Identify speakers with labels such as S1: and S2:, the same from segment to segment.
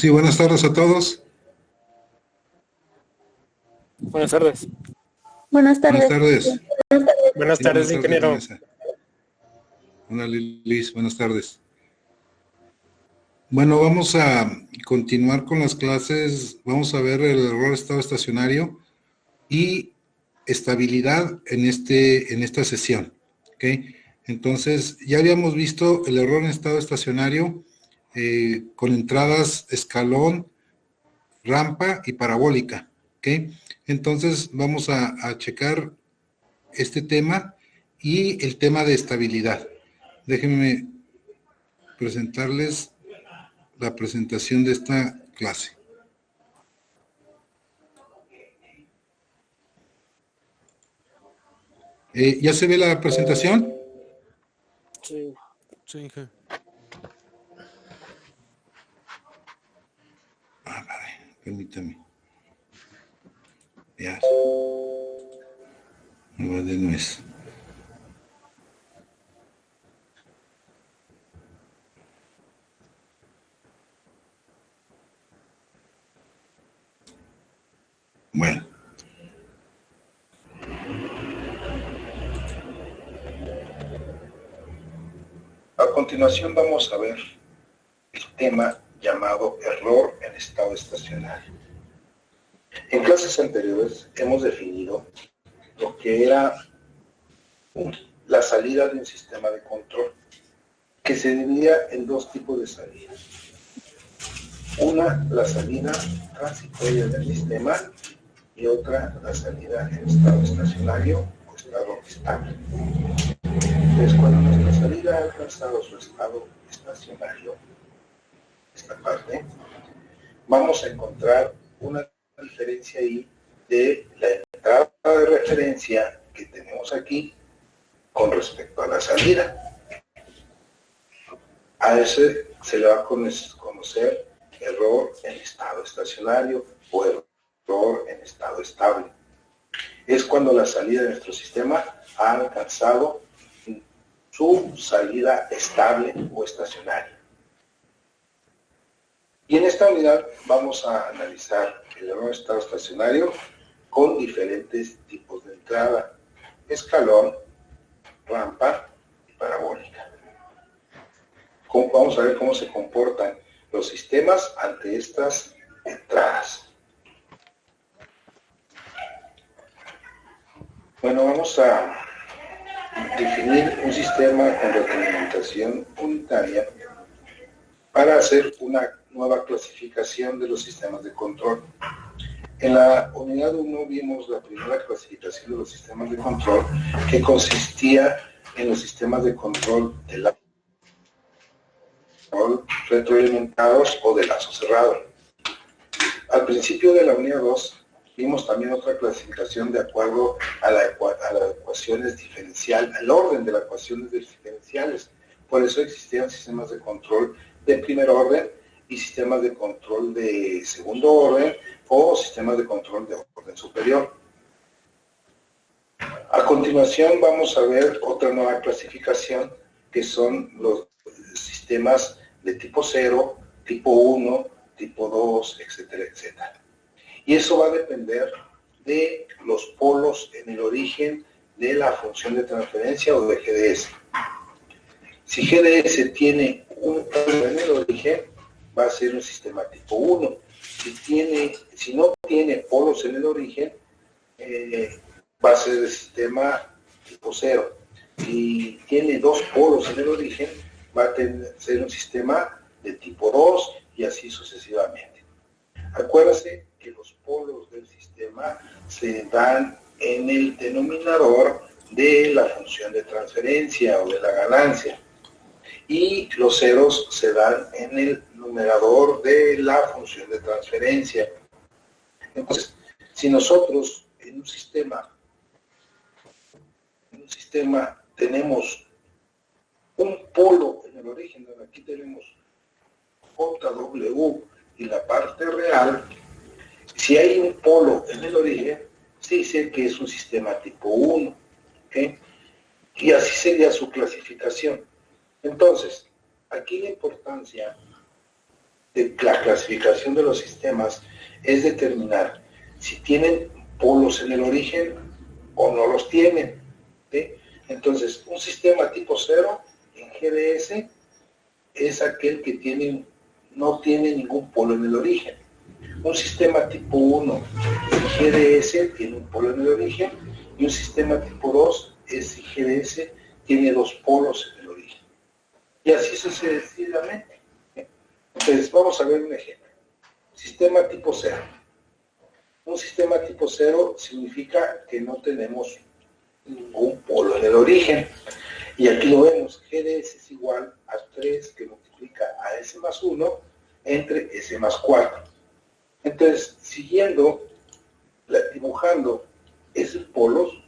S1: Sí, buenas tardes a todos.
S2: Buenas tardes.
S3: Buenas
S1: Buenas
S3: tardes.
S1: tardes.
S2: Buenas
S1: Sí,
S2: tardes,
S1: buenas tardes,
S2: ingeniero.
S1: Vanessa. Hola, Liz, buenas tardes. Bueno, vamos a continuar con las clases. Vamos a ver el error estado estacionario y estabilidad en esta sesión. ¿Ok? Entonces, ya habíamos visto el error en estado estacionario con entradas escalón, rampa y parabólica. ¿Ok? Entonces, vamos a checar este tema y el tema de estabilidad. Déjenme presentarles la presentación de esta clase. ¿Ya se ve la presentación?
S2: Sí.
S4: Sí, Inge.
S1: Vale, permítame. Ya. No, de nuez. Bueno. A continuación vamos a ver el tema llamado error en estado estacionario. En clases anteriores hemos definido lo que era la salida de un sistema de control, que se dividía en dos tipos de salidas. Una, la salida transitoria del sistema, y otra, la salida en estado estacionario o estado estable. Entonces, cuando nuestra salida ha alcanzado su estado estacionario, esta parte, vamos a encontrar una diferencia ahí de la entrada de referencia que tenemos aquí con respecto a la salida. A ese se le va a conocer error en estado estacionario o error en estado estable. Es cuando la salida de nuestro sistema ha alcanzado su salida estable o estacionaria. Y en esta unidad vamos a analizar el error en estado estacionario con diferentes tipos de entrada: escalón, rampa y parabólica. Vamos a ver cómo se comportan los sistemas ante estas entradas. Bueno, vamos a definir un sistema con retroalimentación unitaria para hacer una nueva clasificación de los sistemas de control. En la unidad 1 vimos la primera clasificación de los sistemas de control, que consistía en los sistemas de control de la retroalimentados o de lazo cerrado. Al principio de la unidad 2 vimos también otra clasificación de acuerdo a las ecuaciones diferenciales, al orden de las ecuaciones diferenciales. Por eso existían sistemas de control de primer orden y sistemas de control de segundo orden o sistemas de control de orden superior. A continuación vamos a ver otra nueva clasificación, que son los sistemas de tipo 0, tipo 1, tipo 2, etcétera, etcétera. Y eso va a depender de los polos en el origen de la función de transferencia o de GDS. Si GDS tiene un polo en el origen, va a ser un sistema tipo 1. Si no tiene polos en el origen, va a ser el sistema tipo 0. Si tiene dos polos en el origen, va a ser un sistema de tipo 2 y así sucesivamente. Acuérdense que los polos del sistema se dan en el denominador de la función de transferencia o de la ganancia, y los ceros se dan en el numerador de la función de transferencia. Entonces, si nosotros en un sistema tenemos un polo en el origen, donde aquí tenemos JW y la parte real, si hay un polo en el origen, se dice que es un sistema tipo 1, ¿okay? Y así sería su clasificación. Entonces, aquí la importancia de la clasificación de los sistemas es determinar si tienen polos en el origen o no los tienen, ¿sí? Entonces, un sistema tipo 0 en GDS es aquel que no tiene ningún polo en el origen. Un sistema tipo 1 en GDS tiene un polo en el origen, y un sistema tipo 2 es GDS tiene dos polos en el origen. Y así sucesivamente. Entonces, vamos a ver un ejemplo. Sistema tipo 0. Un sistema tipo 0 significa que no tenemos ningún polo en el origen. Y aquí lo vemos, GDS es igual a 3 que multiplica a S más 1 entre S más 4. Entonces, dibujando esos polos,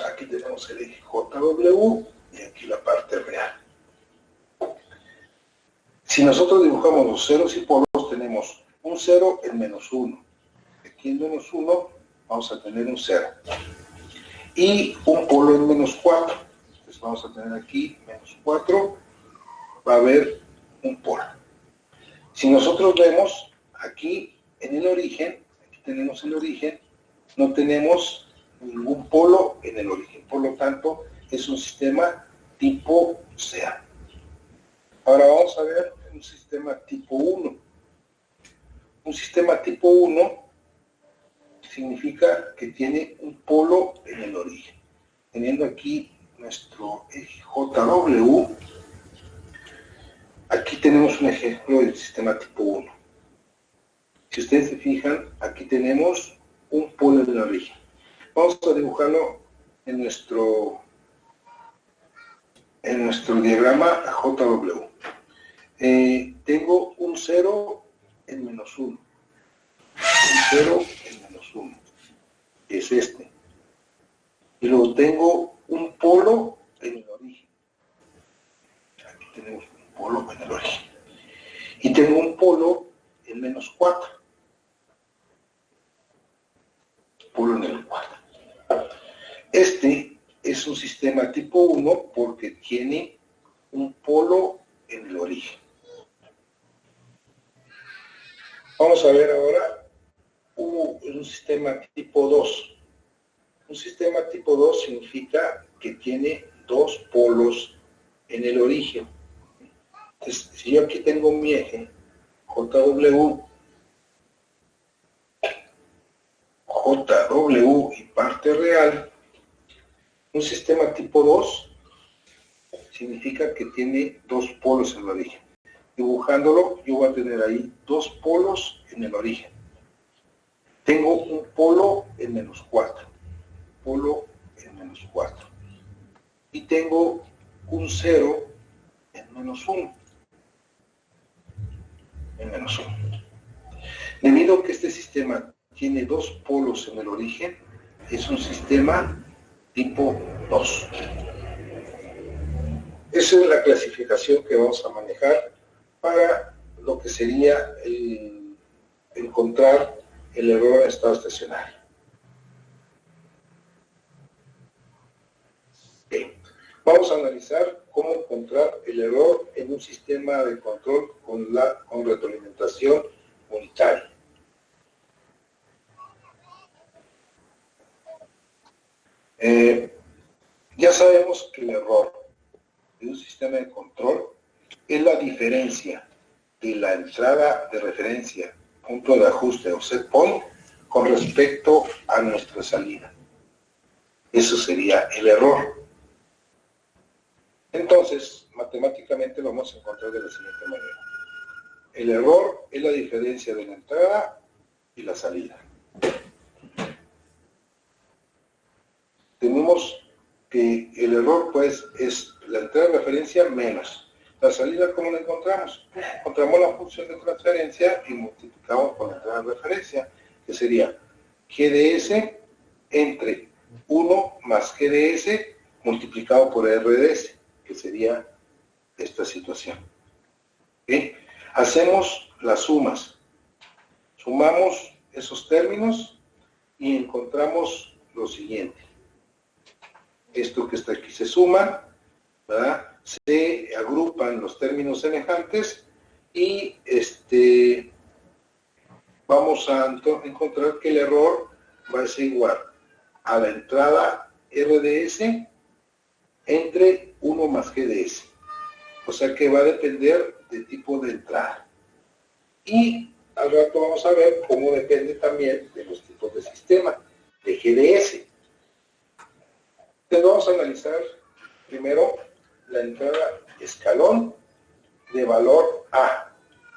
S1: aquí tenemos el eje JW y aquí la parte real. Si nosotros dibujamos los ceros y polos, tenemos un 0 en menos 1. Aquí en menos 1 vamos a tener un 0. Y un polo en menos 4. Entonces vamos a tener aquí menos 4, va a haber un polo. Si nosotros vemos aquí en el origen, aquí tenemos el origen, no tenemos ningún polo en el origen. Por lo tanto, es un sistema tipo 0. Ahora vamos a ver un sistema tipo 1. Un sistema tipo 1 significa que tiene un polo en el origen. Teniendo aquí nuestro eje JW, aquí tenemos un ejemplo del sistema tipo 1. Si ustedes se fijan, aquí tenemos un polo en el origen. Vamos a dibujarlo en nuestro diagrama JW. Tengo un 0 en menos 1. Un 0 en menos 1. Es este. Y luego tengo un polo en el origen. Aquí tenemos un polo en el origen. Y tengo un polo en menos 4. Polo en el 4. Este es un sistema tipo 1 porque tiene un polo en el origen. Vamos a ver ahora un sistema tipo 2. Un sistema tipo 2 significa que tiene dos polos en el origen. Entonces, si yo aquí tengo mi eje JW y parte real, un sistema tipo 2 significa que tiene dos polos en el origen. Dibujándolo, yo voy a tener ahí dos polos en el origen. Tengo un polo en menos 4. Polo en menos 4. Y tengo un 0 en menos 1. En menos 1. Debido a que este sistema tiene dos polos en el origen, es un sistema tipo 2. Esa es la clasificación que vamos a manejar para lo que sería encontrar el error en estado estacionario. Okay. Vamos a analizar cómo encontrar el error en un sistema de control con retroalimentación unitaria. Ya sabemos que el error de un sistema de control es la diferencia de la entrada de referencia, punto de ajuste o set point, con respecto a nuestra salida. Eso sería el error. Entonces, matemáticamente lo vamos a encontrar de la siguiente manera. El error es la diferencia de la entrada y la salida. Tenemos que el error, pues, es la entrada de referencia menos la salida. ¿Cómo la encontramos? Encontramos la función de transferencia y multiplicamos por la entrada de referencia, que sería GDS entre 1 más GDS multiplicado por RDS, que sería esta situación. ¿Okay? Hacemos las sumas. Sumamos esos términos y encontramos lo siguiente. Esto que está aquí se suma, ¿verdad? Se agrupan los términos semejantes y vamos a encontrar que el error va a ser igual a la entrada RDS entre 1 más GDS. O sea que va a depender del tipo de entrada. Y al rato vamos a ver cómo depende también de los tipos de sistema, de GDS. Entonces vamos a analizar primero la entrada escalón de valor A.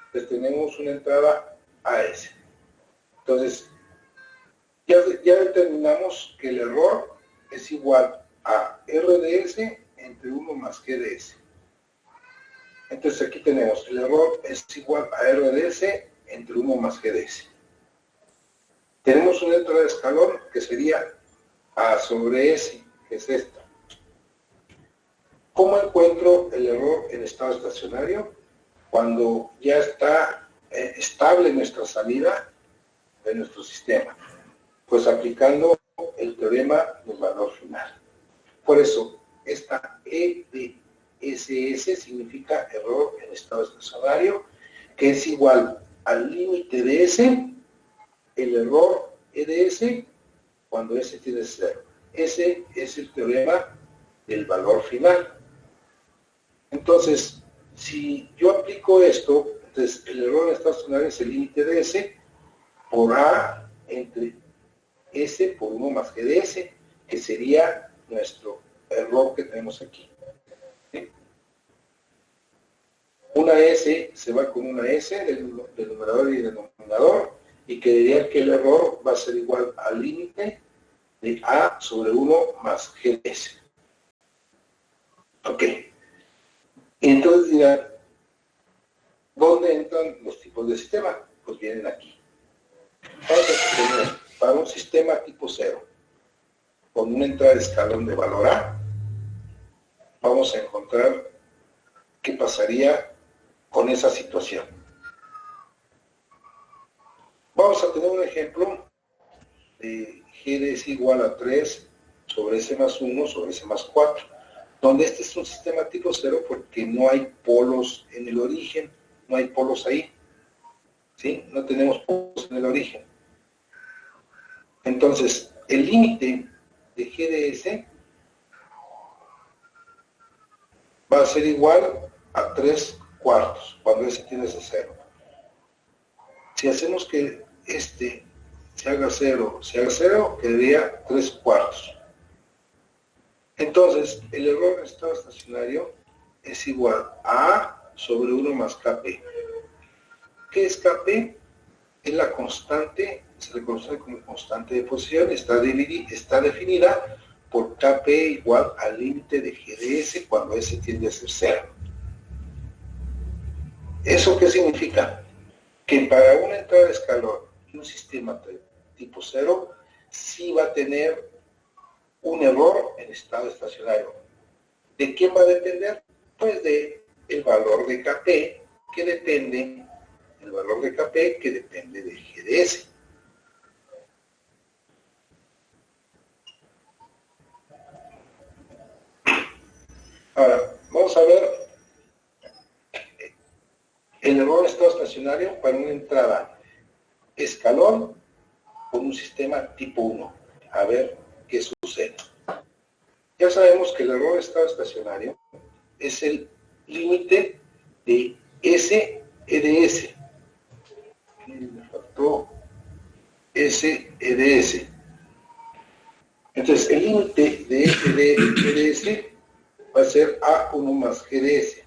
S1: Entonces tenemos una entrada AS. Entonces, ya determinamos que el error es igual a RDS entre 1 más GDS. Entonces aquí tenemos, el error es igual a RDS entre 1 más GDS. Tenemos una entrada de escalón que sería A sobre S, que es esta. ¿Cómo encuentro el error en estado estacionario? Cuando ya está estable nuestra salida de nuestro sistema. Pues aplicando el teorema del valor final. Por eso, esta E de SS significa error en estado estacionario, que es igual al límite de S, el error E de S, cuando S tiene 0. Ese es el teorema del valor final. Entonces, si yo aplico esto, entonces el error en estado estacionario es el límite de S por A entre S por 1 más G de S, que sería nuestro error que tenemos aquí. ¿Sí? Una S se va con una S del numerador y del denominador, y quedaría que el error va a ser igual al límite de A sobre 1 más G de S. Ok. Entonces dirán, ¿dónde entran los tipos de sistema? Pues vienen aquí. Vamos a tener para un sistema tipo 0, con una entrada de escalón de valor A, vamos a encontrar qué pasaría con esa situación. Vamos a tener un ejemplo de G de S igual a 3 sobre S más 1 sobre S más 4, donde este es un sistema tipo 0 porque no hay polos en el origen, no hay polos ahí, ¿sí? No tenemos polos en el origen. Entonces, el límite de G de S va a ser igual a 3 cuartos, cuando S tiene ese 0. Si hacemos que este se haga 0, quedaría 3 cuartos. Entonces, el error en estado estacionario es igual a A sobre 1 más Kp. ¿Qué es Kp? Es la constante, se le conoce como constante de posición, está definida por Kp igual al límite de G de S cuando S tiende a ser 0. ¿Eso qué significa? Que para una entrada de escalón y un sistema tipo 0, sí va a tener un error en estado estacionario. ¿De quién va a depender? Pues de el valor de Kp, que depende, el valor de Kp que depende de G de S. Ahora, vamos a ver el error en estado estacionario para una entrada escalón con un sistema tipo 1. A ver qué sucede. Ya sabemos que el error en estado estacionario es el límite de S E de S. Me faltó S E de S. Entonces, el límite de S de E de S va a ser A1 más G de S.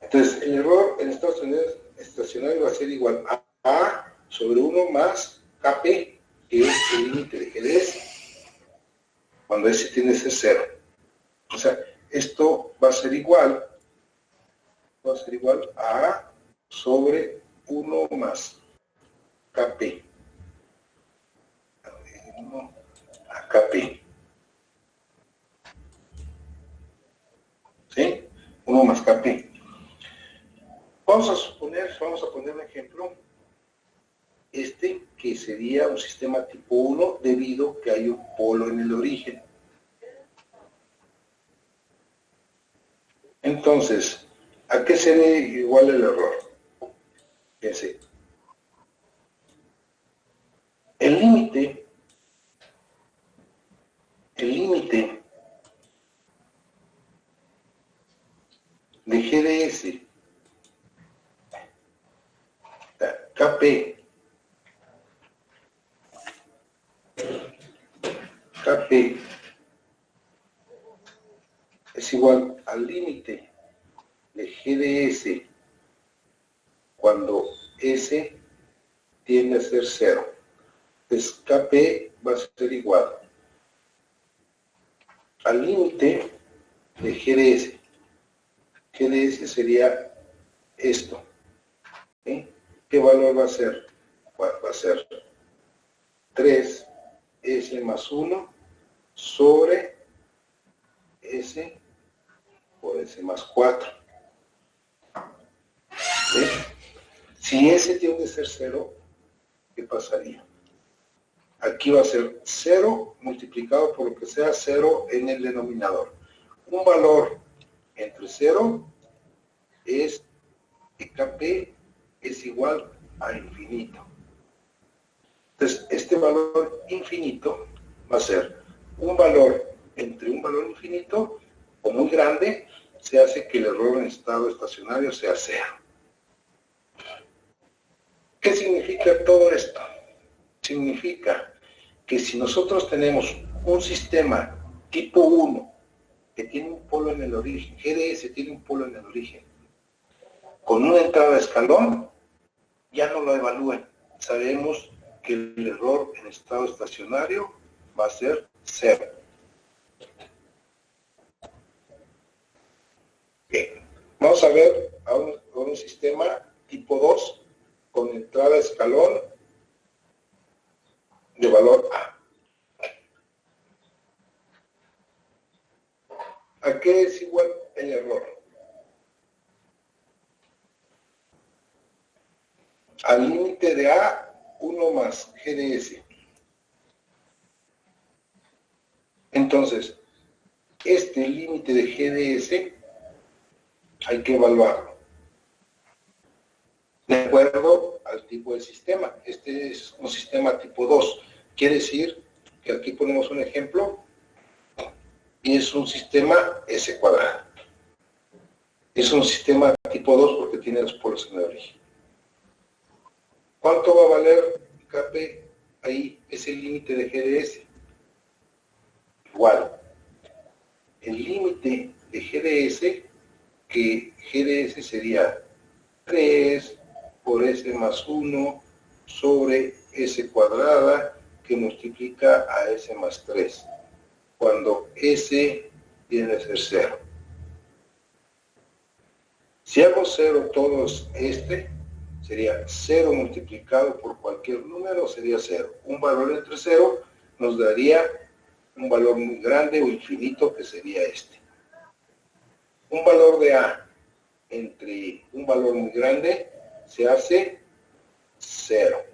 S1: Entonces, el error en estado estacionario va a ser igual a A sobre 1 más Kp, que es el límite de G de S, cuando S tiene ese 0. O sea, esto va a ser igual a A sobre 1 más Kp. A Kp. ¿Sí? 1 más Kp. Vamos a poner un ejemplo, que sería un sistema tipo 1 debido a que hay un polo en el origen. Entonces, ¿a qué sería igual el error? Fíjense, el límite de GDS, KP, es igual al límite de GDS cuando S tiende a ser 0. Entonces KP va a ser igual al límite de GDS. GDS sería esto. ¿Sí? ¿Qué valor va a ser? Va a ser 3S más 1 sobre S por S más 4. ¿Sí? Si S tiende a ser 0, ¿qué pasaría? Aquí va a ser 0 multiplicado por lo que sea 0 en el denominador. Un valor entre 0 es que KP es igual a infinito. Entonces, este valor infinito va a ser un valor entre un valor infinito o muy grande, se hace que el error en estado estacionario sea 0. ¿Qué significa todo esto? Significa que si nosotros tenemos un sistema tipo 1 que tiene un polo en el origen, GDS tiene un polo en el origen, con una entrada de escalón, ya no lo evalúen. Sabemos que el error en estado estacionario va a ser 0. Bien. Vamos a ver a un sistema tipo 2 con entrada de escalón de valor A. ¿A qué es igual el error? Al límite de A, 1 más GDS. Entonces, este límite de GDS hay que evaluarlo de acuerdo al tipo de sistema. Este es un sistema tipo 2. Quiere decir que aquí ponemos un ejemplo y es un sistema S cuadrado. Es un sistema tipo 2 porque tiene los polos en el origen. ¿Cuánto va a valer KP? Ahí es el límite de GDS. Igual. El límite de GDS, que GDS sería 3 por S más 1 sobre S cuadrada, que multiplica a S más 3, cuando S tiene que ser 0. Si hago 0 todos sería 0 multiplicado por cualquier número, sería 0. Un valor entre 0 nos daría un valor muy grande o infinito, que sería este. Un valor de A entre un valor muy grande se hace 0.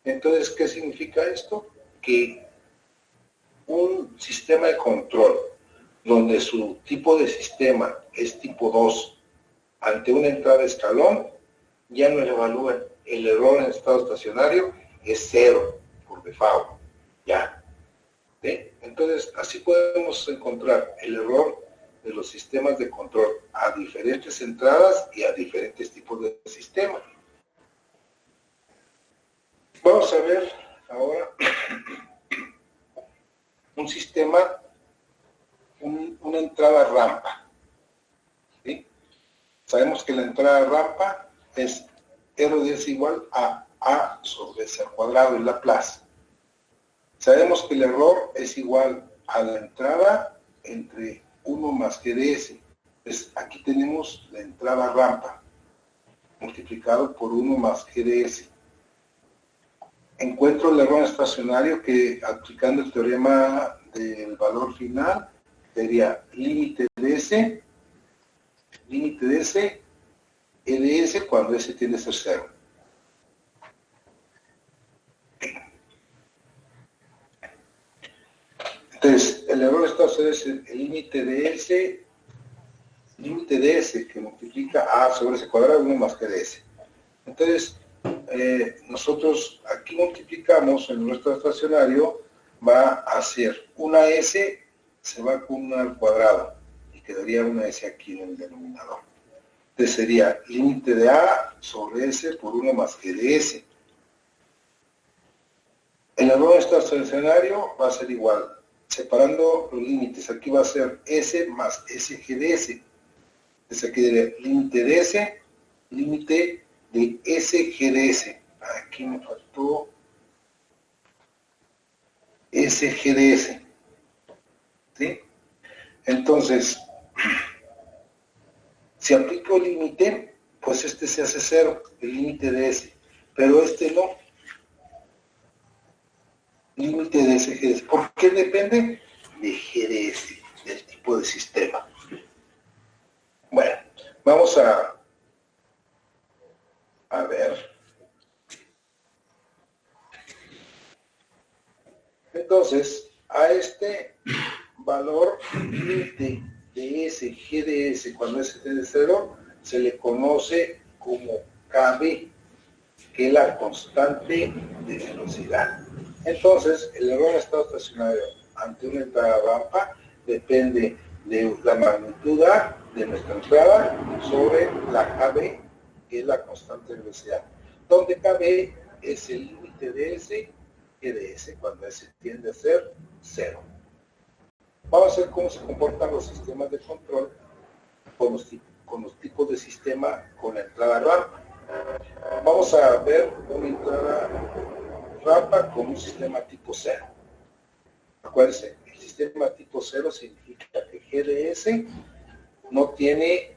S1: Entonces, ¿qué significa esto? Que un sistema de control donde su tipo de sistema es tipo 2 ante una entrada de escalón, ya no le evalúan. El error en estado estacionario es 0 por default. Ya. ¿Sí? Entonces, así podemos encontrar el error de los sistemas de control a diferentes entradas y a diferentes tipos de sistemas. Vamos a ver ahora un sistema, una entrada rampa. ¿Sí? Sabemos que la entrada rampa es R de S igual a A sobre S al cuadrado en Laplace. Sabemos que el error es igual a la entrada entre 1 más GDS. Pues aquí tenemos la entrada rampa multiplicado por 1 más GDS. Encuentro el error estacionario que, aplicando el teorema del valor final, sería límite de S, E de S cuando S tiende a ser 0. Entonces, el error estacionario es el límite de S límite de S que multiplica A sobre S cuadrado 1 más G de S. Entonces, nosotros aquí multiplicamos en nuestro estacionario, va a ser una S, se va con una al cuadrado, y quedaría una S aquí en el denominador. Entonces sería límite de A sobre S por 1 más G de S. El error estacionario va a ser igual, separando los límites, aquí va a ser S más SG de S. Entonces aquí diría límite de S, límite de SG de S. Aquí me faltó SG de S. ¿Sí? Entonces, si aplico el límite, pues este se hace 0, el límite de S, pero este no. Límite de SG de S. ¿Por qué depende? De G de S, del tipo de sistema. Bueno, vamos a ver. Entonces, a este valor límite de S, G de S, cuando S es de 0, se le conoce como KB, que es la constante de velocidad. Entonces, el error en estado estacionario ante una entrada rampa depende de la magnitud A de nuestra entrada sobre la KB, que es la constante de velocidad, donde KB es el límite de S, G de S, cuando S tiende a ser 0. Vamos a ver cómo se comportan los sistemas de control con los tipos de sistema con la entrada rampa. Vamos a ver una entrada rampa con un sistema tipo 0. Acuérdense, el sistema tipo 0 significa que G de S no tiene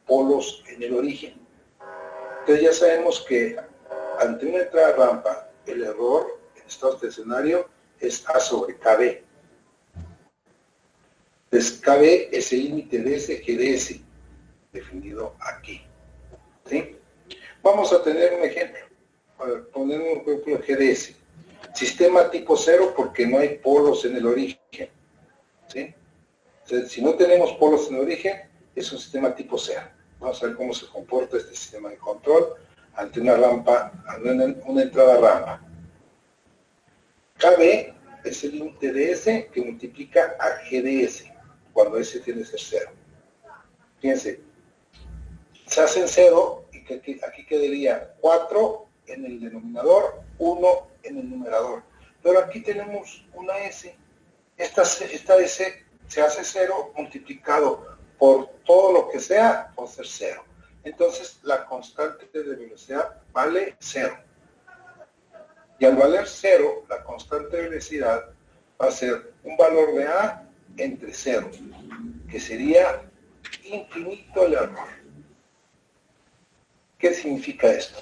S1: polos en el origen. Entonces ya sabemos que ante una entrada rampa, el error en estado estacionario es A sobre KB. Entonces KB es el límite de S, G de S, definido aquí. ¿Sí? Vamos a tener un ejemplo. A ver, poner un ejemplo de G de S. Sistema tipo 0 porque no hay polos en el origen. ¿Sí? Entonces, si no tenemos polos en el origen, es un sistema tipo 0. Vamos a ver cómo se comporta este sistema de control ante una rampa, una entrada rampa. KB es el límite de S que multiplica a G de S, cuando S tiene que ser 0. Fíjense, se hacen 0 y que aquí quedaría 4 en el denominador, 1 en el numerador. Pero aquí tenemos una S. Esta S se hace 0 multiplicado por todo lo que sea, por ser 0. Entonces la constante de velocidad vale 0. Y al valer 0, la constante de velocidad va a ser un valor de A entre 0, que sería infinito el error. ¿Qué significa esto?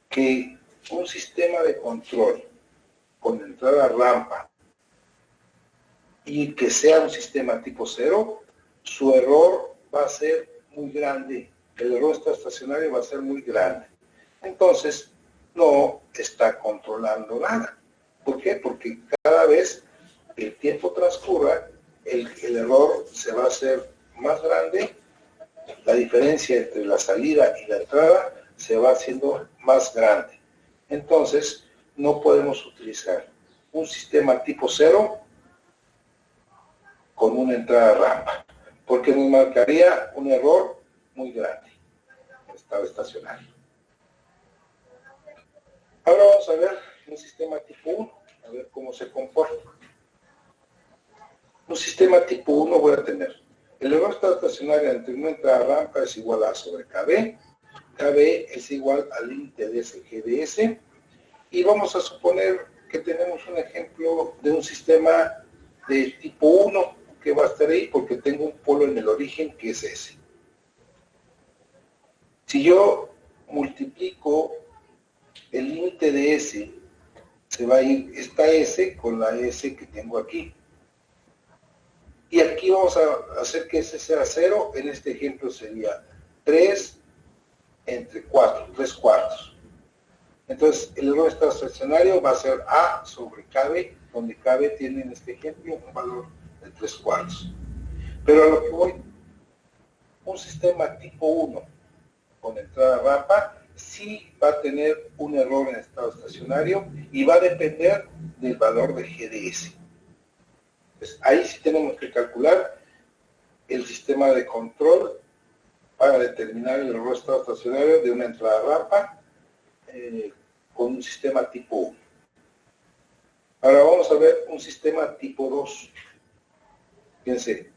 S1: Que un sistema de control con entrada rampa y que sea un sistema tipo 0, su error va a ser muy grande. El error estacionario va a ser muy grande. Entonces, no está controlando nada. ¿Por qué? Porque cada vez que el tiempo transcurra, el error se va a hacer más grande, la diferencia entre la salida y la entrada se va haciendo más grande. Entonces, no podemos utilizar un sistema tipo 0 con una entrada rampa, porque nos marcaría un error muy grande en estado estacionario. Ahora vamos a ver un sistema tipo 1, a ver cómo se comporta. Un sistema tipo 1 voy a tener el error estacionario entre una entrada rampa es igual a A sobre KB. KB es igual al límite de SG de S. Y vamos a suponer que tenemos un ejemplo de un sistema de tipo 1 que va a estar ahí porque tengo un polo en el origen que es S. Si yo multiplico el límite de S, se va a ir esta S con la S que tengo aquí. Y aquí vamos a hacer que S sea 0. En este ejemplo sería 3 entre 4, 3 cuartos. Entonces, el error estacionario va a ser A sobre KB, donde KB tiene en este ejemplo un valor de 3 cuartos. Pero a lo que voy, un sistema tipo 1 con entrada rampa sí va a tener un error en estado estacionario y va a depender del valor de GDS. Pues ahí sí tenemos que calcular el sistema de control para determinar el error de estado estacionario de una entrada rampa con un sistema tipo 1. Ahora vamos a ver un sistema tipo 2. Fíjense,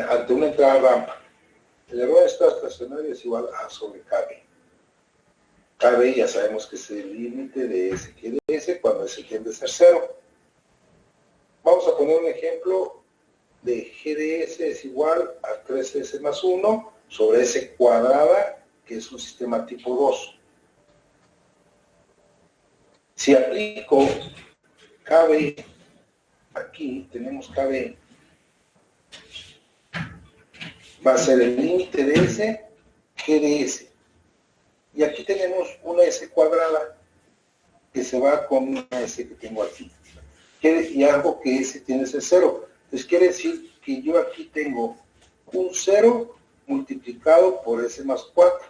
S1: ante una entrada rampa, el error de estado estacionario es igual a sobre KB. KB ya sabemos que es el límite de S GDS cuando S tiende a ser 0. Vamos a poner un ejemplo de GDS es igual a 3S más 1 sobre S cuadrada, que es un sistema tipo 2. Si aplico KB, aquí tenemos KB, va a ser el límite de S GDS. Y aquí tenemos una S cuadrada que se va con una S que tengo aquí. Y algo que S tiene ese 0. Entonces quiere decir que yo aquí tengo un 0 multiplicado por S más 4.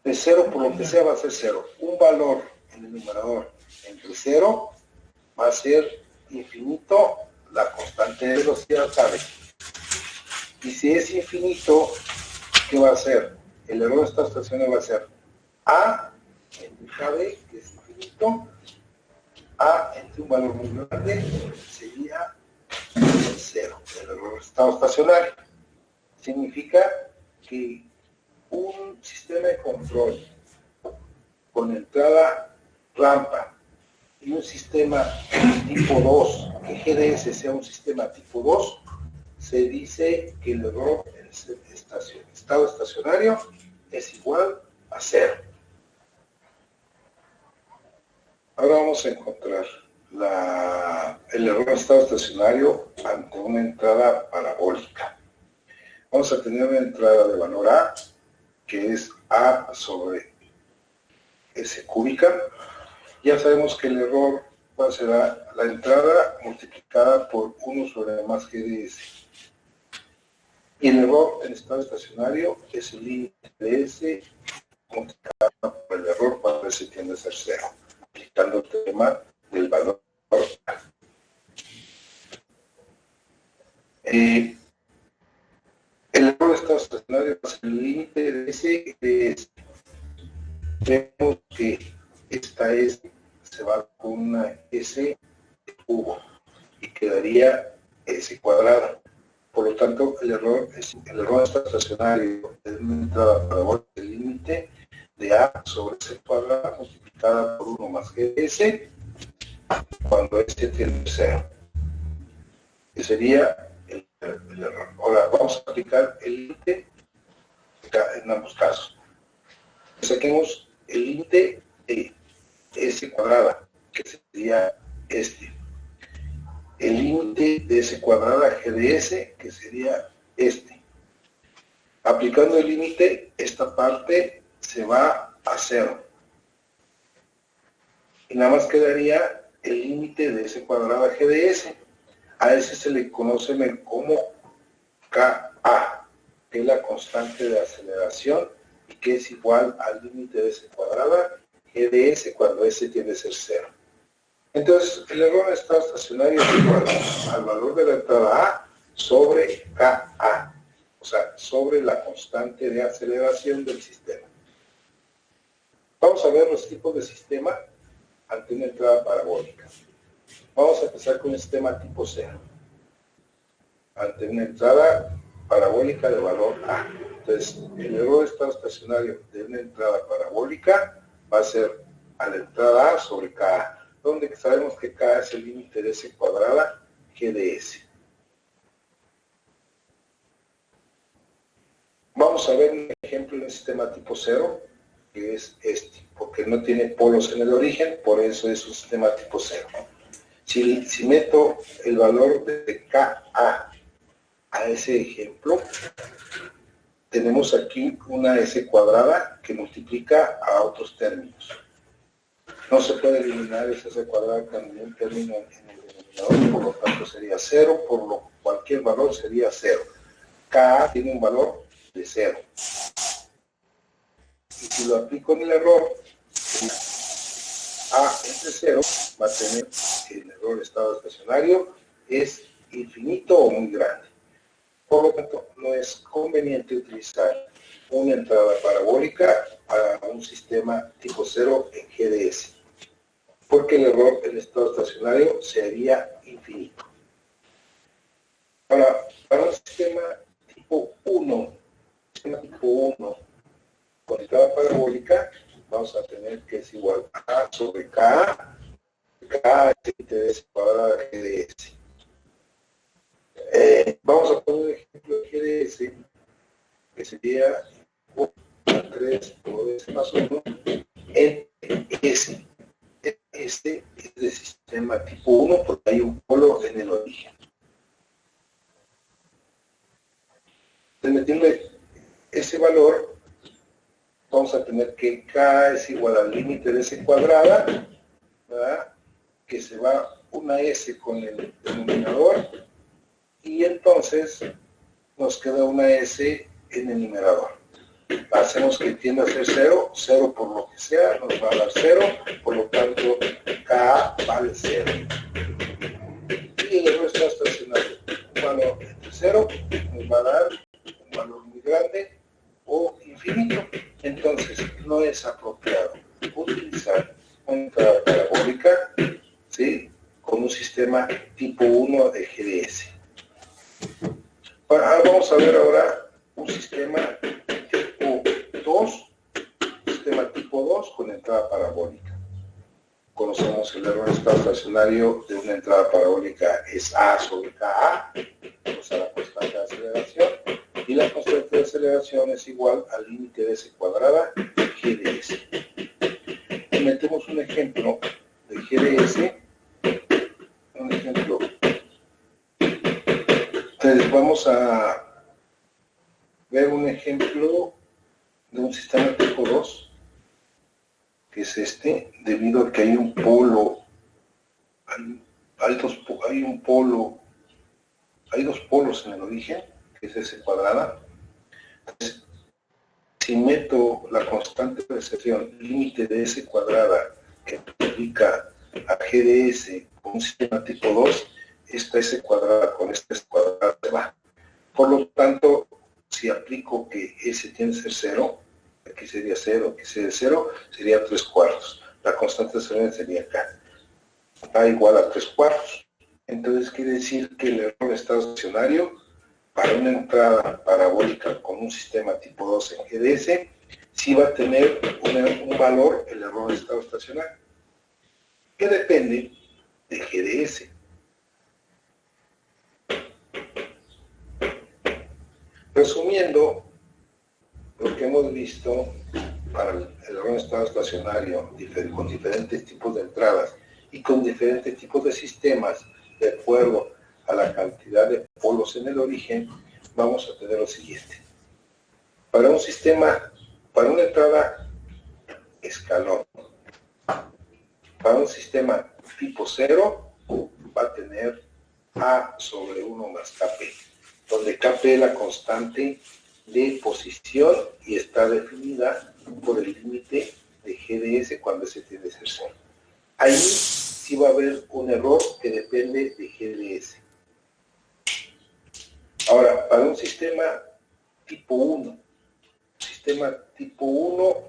S1: De 0 por lo que sea va a ser 0. Un valor en el numerador entre 0 va a ser infinito la constante de velocidad KB. Y si es infinito, ¿qué va a ser? El error de esta estación va a ser A entre KB, que es infinito, A entre un valor muy grande, sería 0, el error de estado estacionario. Significa que un sistema de control con entrada rampa y un sistema tipo 2, que GDS sea un sistema tipo 2, se dice que el error en estado estacionario es igual a 0. Ahora vamos a encontrar el error en estado estacionario ante una entrada parabólica. Vamos a tener una entrada de valor A, que es A sobre S cúbica. Ya sabemos que el error va a ser la entrada multiplicada por 1 sobre más GDS. Y el error en estado estacionario es el límite de S multiplicado por el error cuando S tiende a ser 0, aplicando el teorema del valor A. El error de estado estacionario es el límite de S de S. Vemos que esta S se va con una S cubo y quedaría S cuadrada. Por lo tanto, el error de estado estacionario de una entrada parabólica del límite de A sobre S cuadrada multiplicada por 1 más GS cuando S tiende a 0. Que sería el error. Ahora vamos a aplicar el límite en ambos casos. Saquemos el límite de S cuadrada, que sería este. El límite de S cuadrada GDS, que sería este. Aplicando el límite, esta parte se va a 0. Y nada más quedaría el límite de S cuadrada GDS. A ese se le conoce como KA, que es la constante de aceleración y que es igual al límite de S cuadrada GDS cuando S tiende a ser 0. Entonces, el error de estado estacionario es igual al valor de la entrada A sobre KA, o sea, sobre la constante de aceleración del sistema. Vamos a ver los tipos de sistema ante una entrada parabólica. Vamos a empezar con el sistema tipo 0. Ante una entrada parabólica de valor A. Entonces, el error de estado estacionario de una entrada parabólica va a ser a la entrada A sobre KA, donde sabemos que K es el límite de S cuadrada GDS. Vamos a ver un ejemplo de un sistema tipo 0, que es este, porque no tiene polos en el origen, por eso es un sistema tipo 0. Si meto el valor de KA a ese ejemplo, tenemos aquí una S cuadrada que multiplica a otros términos. No se puede eliminar esa S cuadrada con ningún término en el denominador, por lo tanto sería 0, cualquier valor sería 0. K tiene un valor de 0. Y si lo aplico en el error, A entre 0 va a tener el error de estado estacionario es infinito o muy grande. Por lo tanto, no es conveniente utilizar una entrada parabólica para un sistema tipo 0 en GDS, porque el error en estado estacionario sería infinito. Ahora, para un sistema tipo 1 con entrada parabólica, vamos a tener que es igual a A sobre K, K es interés cuadrado de GDS. Vamos a poner un ejemplo de GDS, que sería 3 por S más 1 en S. Este es de sistema tipo 1 porque hay un polo en el origen. Metiendo ese valor, vamos a tener que K es igual al límite de S cuadrada, ¿verdad? Que se va una S con el denominador y entonces nos queda una S en el numerador. Hacemos que tienda a ser 0, 0 por lo que sea, nos va a dar 0, por lo tanto K vale 0. Y el error está estacionario. Un valor entre 0 nos va a dar un valor muy grande o infinito. Entonces no es apropiado utilizar una entrada parabólica, ¿sí?, con un sistema tipo 1 de GDS. Ahora vamos a ver ahora un sistema tipo 2, sistema tipo 2 con entrada parabólica. Conocemos el error de estado estacionario de una entrada parabólica es A sobre KA, o sea, la constante de aceleración, y la constante de aceleración es igual al límite de S cuadrada G de S. Y metemos un ejemplo de G de S, un ejemplo. Entonces vamos a ver un ejemplo de un sistema tipo 2, que es este, debido a que hay un polo, hay dos polos en el origen, que es S cuadrada. Entonces, si meto la constante de aceleración límite de S cuadrada que aplica a G de S con un sistema tipo 2, esta S cuadrada con esta S cuadrada se va. Por lo tanto, si aplico que S tiene que ser 0, aquí sería 0, aquí sería 0, sería 3 cuartos. La constante de aceleración sería acá. A igual a 3 cuartos. Entonces quiere decir que el error estacionario para una entrada parabólica con un sistema tipo 2 en GDS sí va a tener un valor, el error de estado estacionario, que depende de GDS. Resumiendo lo que hemos visto para el error de estado estacionario con diferentes tipos de entradas y con diferentes tipos de sistemas de acuerdo a la cantidad de polos en el origen, vamos a tener lo siguiente. Para un sistema, para una entrada escalón, para un sistema tipo 0, va a tener A sobre 1 más Kp, donde Kp es la constante de posición y está definida por el límite de GDS cuando S tiende a ser 0. Ahí sí va a haber un error que depende de GDS. Ahora, para un sistema tipo 1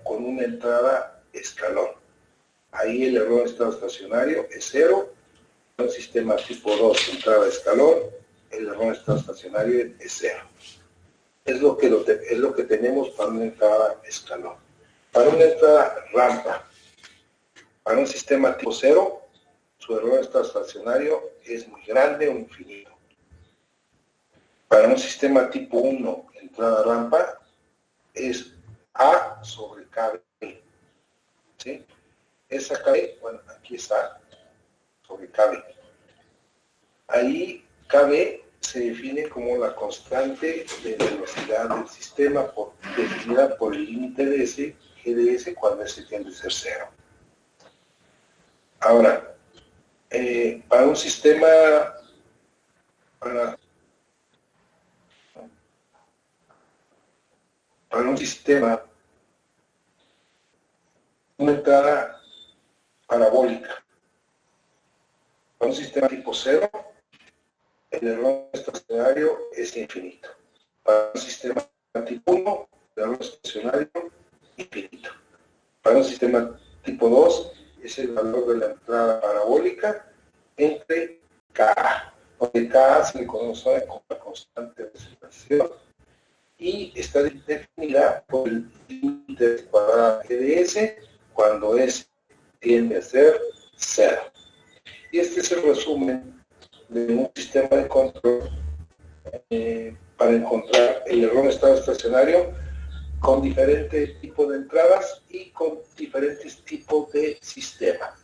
S1: con una entrada escalón, ahí el error de estado estacionario es 0. En un sistema tipo 2, entrada escalón, el error de estado estacionario es 0. Es lo que tenemos para una entrada escalón. Para una entrada rampa, para un sistema tipo 0, su error de estado estacionario es muy grande o infinito. Para un sistema tipo 1, entrada rampa, es A sobre KB. ¿Sí? Esa KB, bueno, aquí está, sobre KB. Ahí KB se define como la constante de velocidad del sistema definida por el límite de S, GDS, cuando S tiende a ser 0. Ahora, para un sistema, para un sistema, una entrada parabólica. Para un sistema tipo 0, el error estacionario es infinito. Para un sistema tipo 1, el error estacionario infinito. Para un sistema tipo 2, es el valor de la entrada parabólica entre K, donde K se le conoce como la constante de separación y está definida por el límite cuadrado de GDS cuando tiende a ser 0. Y este es el resumen de un sistema de control para encontrar el error en estado estacionario con diferentes tipos de entradas y con diferentes tipos de sistema.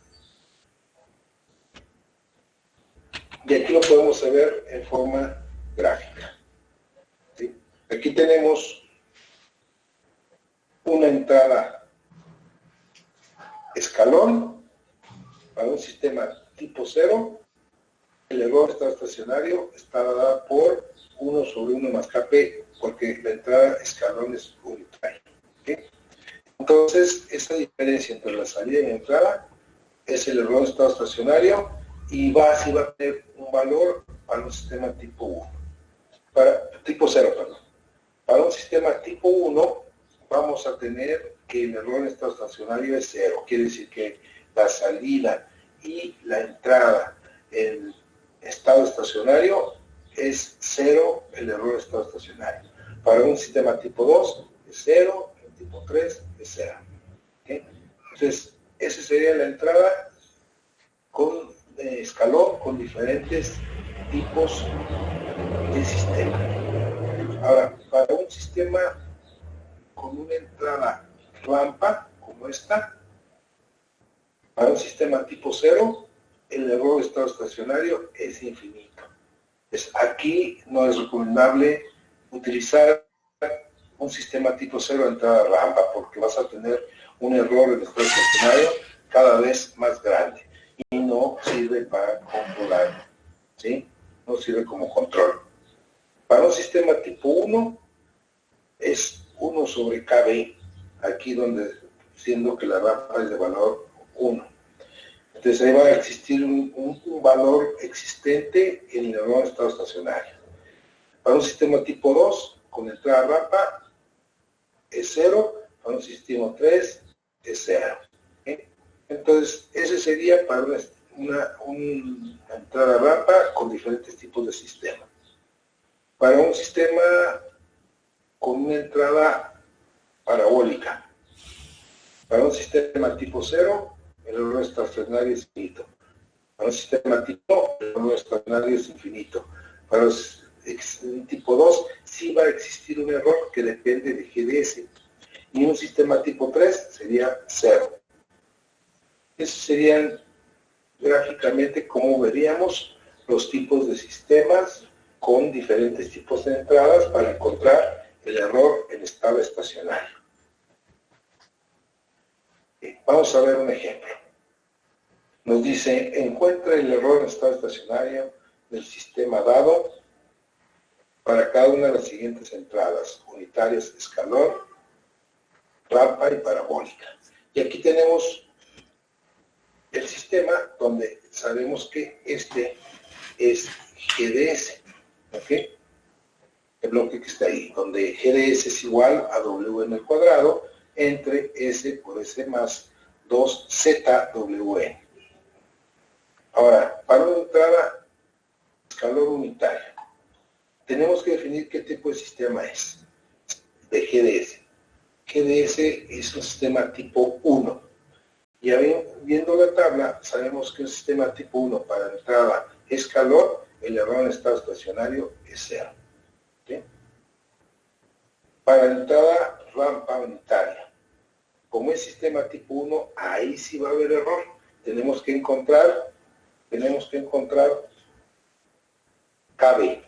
S1: Y aquí lo podemos ver en forma gráfica. ¿Sí? Aquí tenemos una entrada escalón para un sistema tipo 0. El error en estado estacionario está dada por 1 sobre 1 más Kp, porque la entrada escalón es unitaria. ¿Sí? Entonces, esa diferencia entre la salida y la entrada es el error en estado estacionario y así va a tener un valor para un sistema tipo 1. Tipo 0, perdón. Para un sistema tipo 1 vamos a tener que el error en estado estacionario es 0. Quiere decir que la salida y la entrada en estado estacionario es 0 el error en estado estacionario. Para un sistema tipo 2 es 0, el tipo 3 es 0. ¿Okay? Entonces, esa sería la entrada con escalón con diferentes tipos de sistema. Ahora, para un sistema con una entrada rampa como esta, para un sistema tipo 0, el error de estado estacionario es infinito. Aquí no es recomendable utilizar un sistema tipo 0 de entrada rampa porque vas a tener un error en estado estacionario cada vez más grande y no sirve para controlar, ¿sí? No sirve como control. Para un sistema tipo 1 es 1 sobre KB, aquí donde siendo que la rampa es de valor 1. Entonces ahí va a existir un valor existente en el error en estado estacionario. Para un sistema tipo 2, con entrada rampa, es 0, para un sistema 3 es 0. ¿Okay? Entonces, ese sería para una entrada rampa con diferentes tipos de sistema. Para un sistema con una entrada parabólica, para un sistema tipo 0, el error estacionario es infinito. Para un sistema tipo, el error estacionario es infinito. Para un tipo 2, sí va a existir un error que depende de GDS. Y un sistema tipo 3 sería 0. Esos serían gráficamente como veríamos los tipos de sistemas con diferentes tipos de entradas para encontrar el error en estado estacionario. Vamos a ver un ejemplo. Nos dice, encuentra el error en estado estacionario del sistema dado para cada una de las siguientes entradas, unitarias, escalón, rampa y parabólica. Y aquí tenemos el sistema donde sabemos que este es GDS, ¿ok? El bloque que está ahí, donde GDS es igual a W en el cuadrado entre S por S más 2ZWN. Ahora, para una entrada escalón unitario, tenemos que definir qué tipo de sistema es de GDS. GDS es un sistema tipo 1. Ya viendo la tabla, sabemos que un sistema tipo 1 para entrada escalón, el error en estado estacionario es 0. ¿Sí? Para entrada rampa unitaria, como es sistema tipo 1, ahí sí va a haber error. Tenemos que encontrar KB.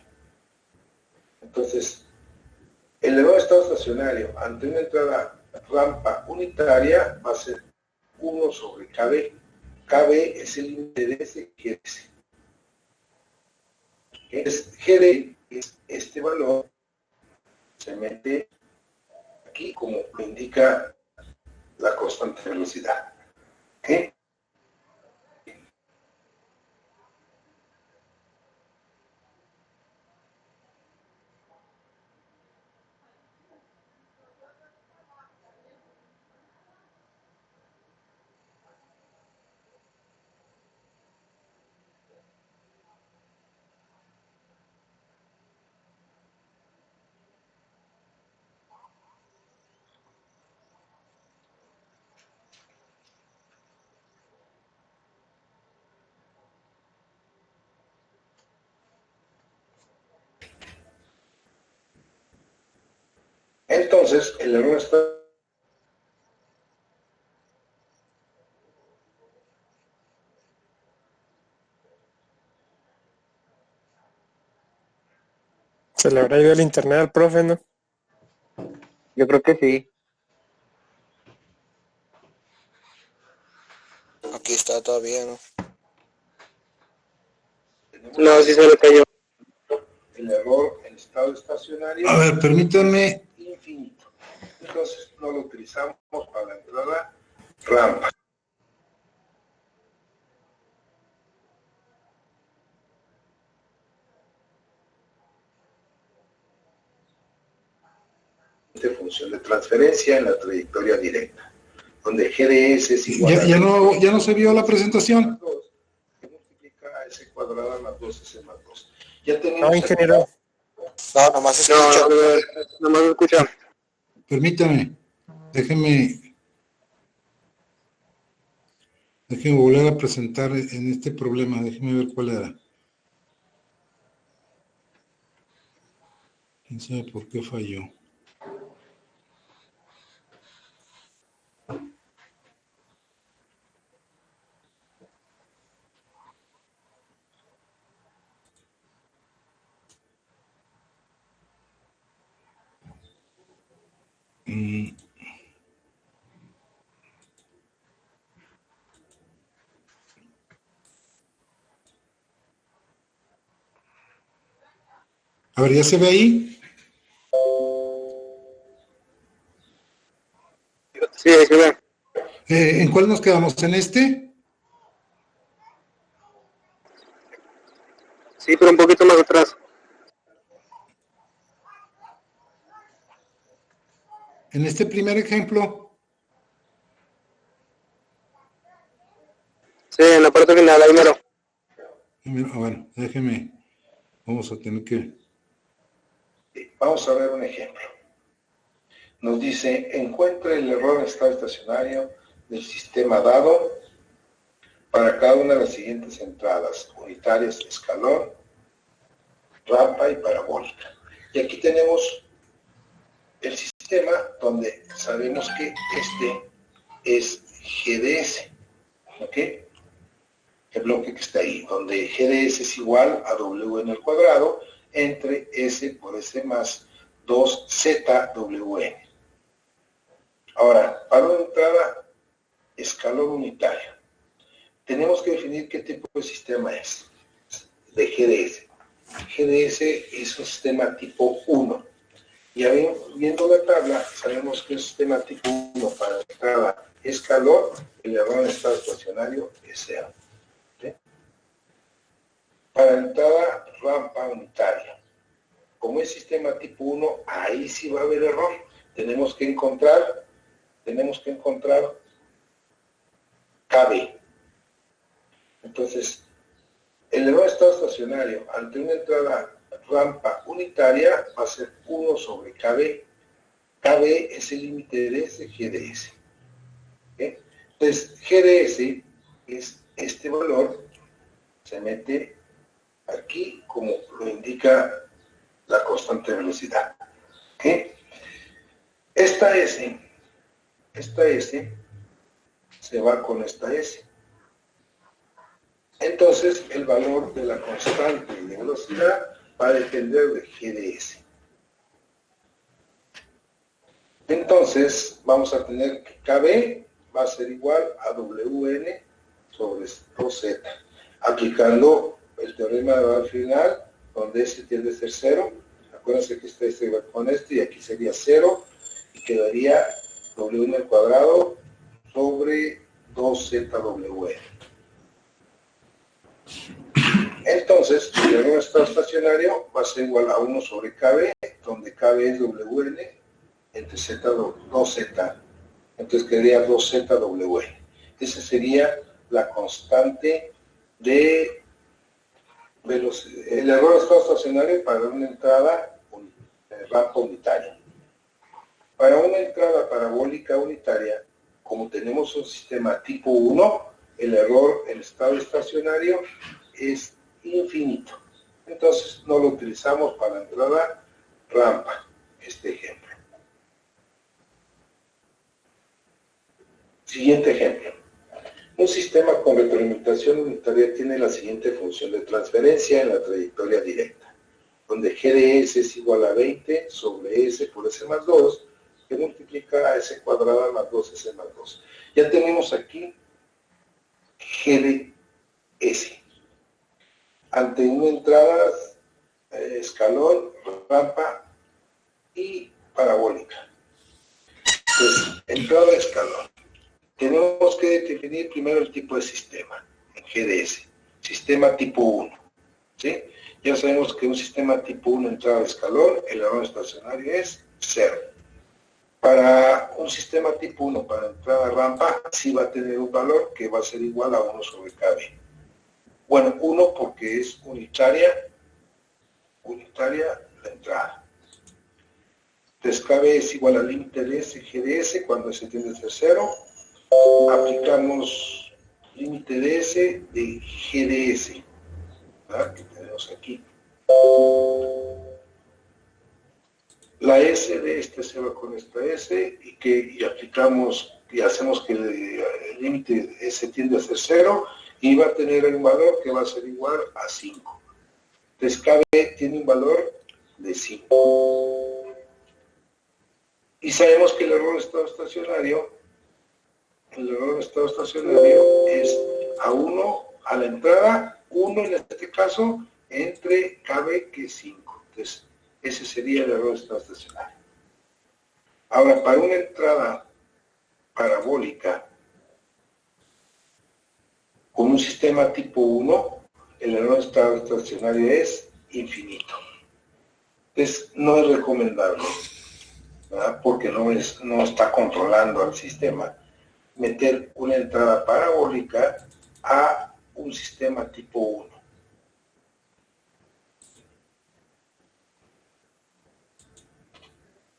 S1: Entonces, el error en estado estacionario ante una entrada rampa unitaria va a ser 1 sobre KB. KB es el límite de ese GDS. GD es este valor, se mete aquí como lo indica la constante de velocidad. ¿Ok? Entonces, el error está...
S2: Se le habrá ido el internet al profe, ¿no?
S3: Yo creo que sí.
S4: Aquí está todavía, ¿no?
S2: No, sí se le cayó.
S1: El error en estado estacionario.
S5: A ver, permítanme.
S1: Infinito. Entonces, no lo utilizamos para la entrada rampa. De función de transferencia en la trayectoria directa, donde GDS es igual a...
S5: Ya no se vio la presentación.
S1: 2, que multiplica a S cuadrado más 2S más 2. Ya tenemos...
S2: No, ingeniero.
S4: No, nomás escucho.
S2: Nomás lo escucha.
S5: Permítame. Déjenme volver a presentar en este problema. Déjenme ver cuál era. ¿Quién sabe por qué falló? A ver, ¿ya se ve ahí?
S2: Sí, ahí se ve.
S5: ¿En cuál nos quedamos? ¿En este?
S2: Sí, pero un poquito más atrás.
S5: En este primer ejemplo.
S2: Sí, en la parte final, ahí mero.
S5: Bueno, déjeme. Vamos a tener que...
S1: Vamos a ver un ejemplo. Nos dice, encuentra el error en estado estacionario del sistema dado para cada una de las siguientes entradas, unitarias, escalón, rampa y parabólica. Y aquí tenemos el sistema donde sabemos que este es GDS, ¿ok? El bloque que está ahí, donde GDS es igual a W en el cuadrado entre S por S más 2ZWN. Ahora, para una entrada escalón unitario, tenemos que definir qué tipo de sistema es de GDS. GDS es un sistema tipo 1. Y viendo la tabla, sabemos que un sistema tipo 1 para entrada escalón, el error en estado estacionario es 0. ¿Sí? Para entrada rampa unitaria, como es sistema tipo 1, ahí sí va a haber error. Tenemos que encontrar KB. Entonces, el error en estado estacionario ante una entrada rampa unitaria va a ser 1 sobre KB. KB es el límite de ese GDS. ¿Okay? Entonces, GDS es este valor, se mete aquí como lo indica la constante de velocidad. ¿Okay? Esta S se va con esta S. Entonces, el valor de la constante de velocidad va a depender de GDS. Entonces, vamos a tener que KB va a ser igual a WN sobre 2Z, aplicando el teorema de valor final, donde S tiende a ser 0. Acuérdense que este va con este y aquí sería 0. y quedaría W al cuadrado sobre 2ZWN. Entonces, el error estado estacionario va a ser igual a 1 sobre KB, donde KB es WN entre Z, 2Z. Entonces quedaría 2ZWN. Esa sería la constante de velocidad. El error estado estacionario para una entrada rampa unitaria. Para una entrada parabólica unitaria, como tenemos un sistema tipo 1, el error en estado estacionario es infinito. Entonces no lo utilizamos para la entrada rampa, este ejemplo. Siguiente ejemplo. Un sistema con retroalimentación unitaria tiene la siguiente función de transferencia en la trayectoria directa, donde GDS es igual a 20 sobre S por S más 2, que multiplica a S cuadrada más 2S más 2. Ya tenemos aquí GDS. Ante una entrada, escalón, rampa y parabólica. Entonces, entrada escalón. Tenemos que definir primero el tipo de sistema en GDS. Sistema tipo 1. ¿Sí? Ya sabemos que un sistema tipo 1 entrada de escalón, el error estacionario es 0. Para un sistema tipo 1 para entrada rampa, sí va a tener un valor que va a ser igual a 1 sobre KB. Bueno, 1 porque es unitaria la entrada. Entonces KB es igual al límite de S, GDS, cuando S tiende a ser 0. Aplicamos límite de S de GDS, ¿verdad? Que tenemos aquí. La S de este se va con esta S y aplicamos y hacemos que el límite de S tiende a ser 0 y va a tener un valor que va a ser igual a 5. Entonces KB tiene un valor de 5. Y sabemos que el error de estado estacionario es a 1 a la entrada, 1 en este caso, entre KB que es 5. Entonces, ese sería el error de estado estacionario. Ahora, para una entrada parabólica con un sistema tipo 1, el error de estado estacionario es infinito. Entonces, no es recomendable, ¿verdad? Porque no está controlando al sistema meter una entrada parabólica a un sistema tipo 1.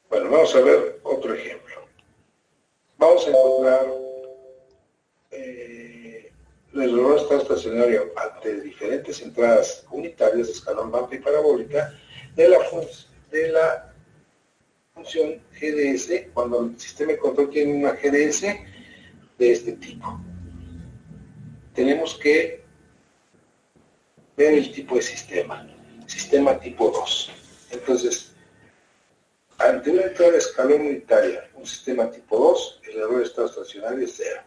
S1: Bueno, vamos a ver otro ejemplo. Vamos a encontrar el error estado estacionario ante diferentes entradas unitarias de escalón, rampa y parabólica de la función GDS, cuando el sistema de control tiene una GDS de este tipo. Tenemos que ver el tipo de sistema tipo 2. Entonces, ante una entrada de escalón unitaria, un sistema tipo 2, el error de estado estacionario es 0.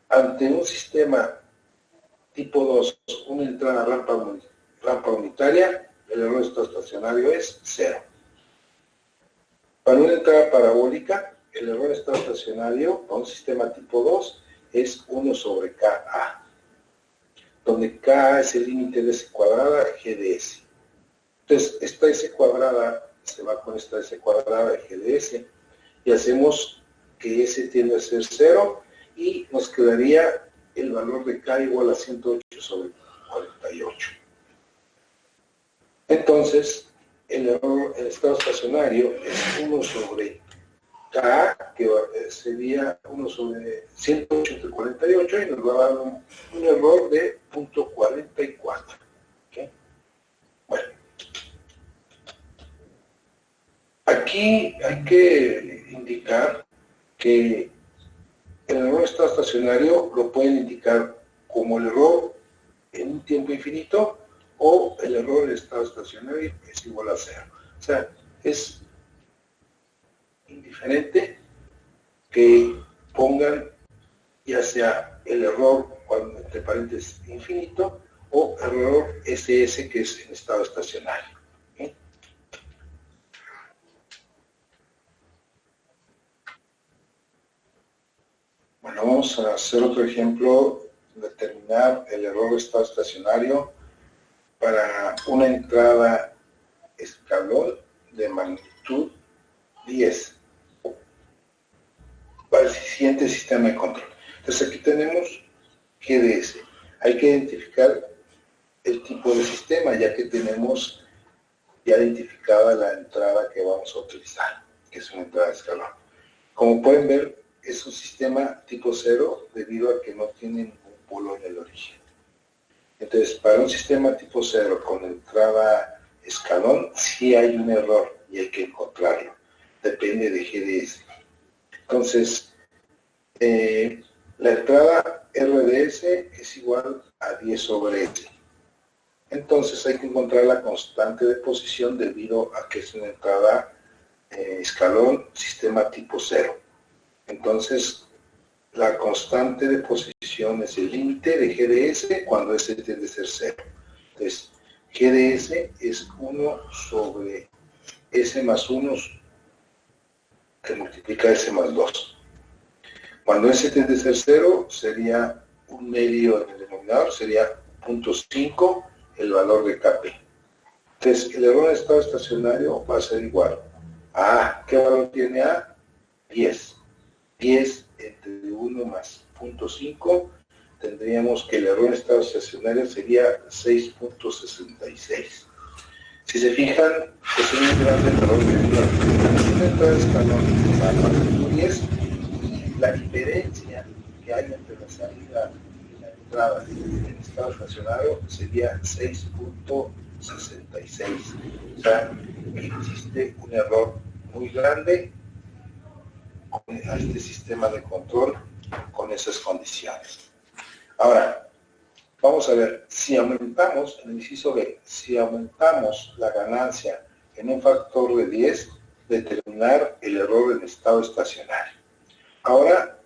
S1: Ante un sistema tipo 2, una entrada rampa unitaria, el error de estado estacionario es 0. Para una entrada parabólica, el error de estado estacionario para un sistema tipo 2 es 1 sobre KA, donde KA es el límite de S cuadrada GDS. Entonces, esta S cuadrada se va con esta S cuadrada de GDS y hacemos que S tiende a ser 0 y nos quedaría el valor de K igual a 108 sobre 48. Entonces, el error en estado estacionario es 1 sobre K, que sería 1 sobre 108 entre 48 y nos va a dar un error de 0.44. ¿Okay? Bueno, aquí hay que indicar que el error de estado estacionario lo pueden indicar como el error en un tiempo infinito o el error de estado estacionario es igual a 0. O sea, es indiferente que pongan ya sea el error entre paréntesis infinito o error SS que es en estado estacionario. ¿Okay? Vamos a hacer otro ejemplo, determinar el error de estado estacionario para una entrada escalón de magnitud 10 para el siguiente sistema de control. Entonces aquí tenemos GDS. Hay que identificar el tipo de sistema, ya que tenemos ya identificada la entrada que vamos a utilizar, que es una entrada de escalón. Como pueden ver, es un sistema tipo 0 debido a que no tiene ningún polo en el origen. Entonces, para un sistema tipo 0 con entrada escalón, sí hay un error y hay que encontrarlo. Depende de GDS. Entonces, la entrada RDS es igual a 10 sobre S. Entonces hay que encontrar la constante de posición debido a que es una entrada escalón sistema tipo 0. Entonces, la constante de posición es el límite de GDS cuando S tiende a ser 0. Entonces, GDS es 1 sobre S más 1 que multiplica S más 2. Cuando S tiende a ser 0, sería un medio en el denominador, sería 0.5 el valor de Kp. Entonces, el error en estado estacionario va a ser igual a A. ¿Qué valor tiene A? 10. 10 entre 1 más 0.5, tendríamos que el error en estado estacionario sería 6.66. Si se fijan, es un gran error debido a una entrada de escalón a magnitud 10 y la diferencia que hay entre la salida y la entrada en estado estacionario sería 6.66. O sea, existe un error muy grande a este sistema de control con esas condiciones. Ahora, vamos a ver, si aumentamos, en el inciso B, si aumentamos la ganancia en un factor de 10, determinar el error en estado estacionario. Ahora,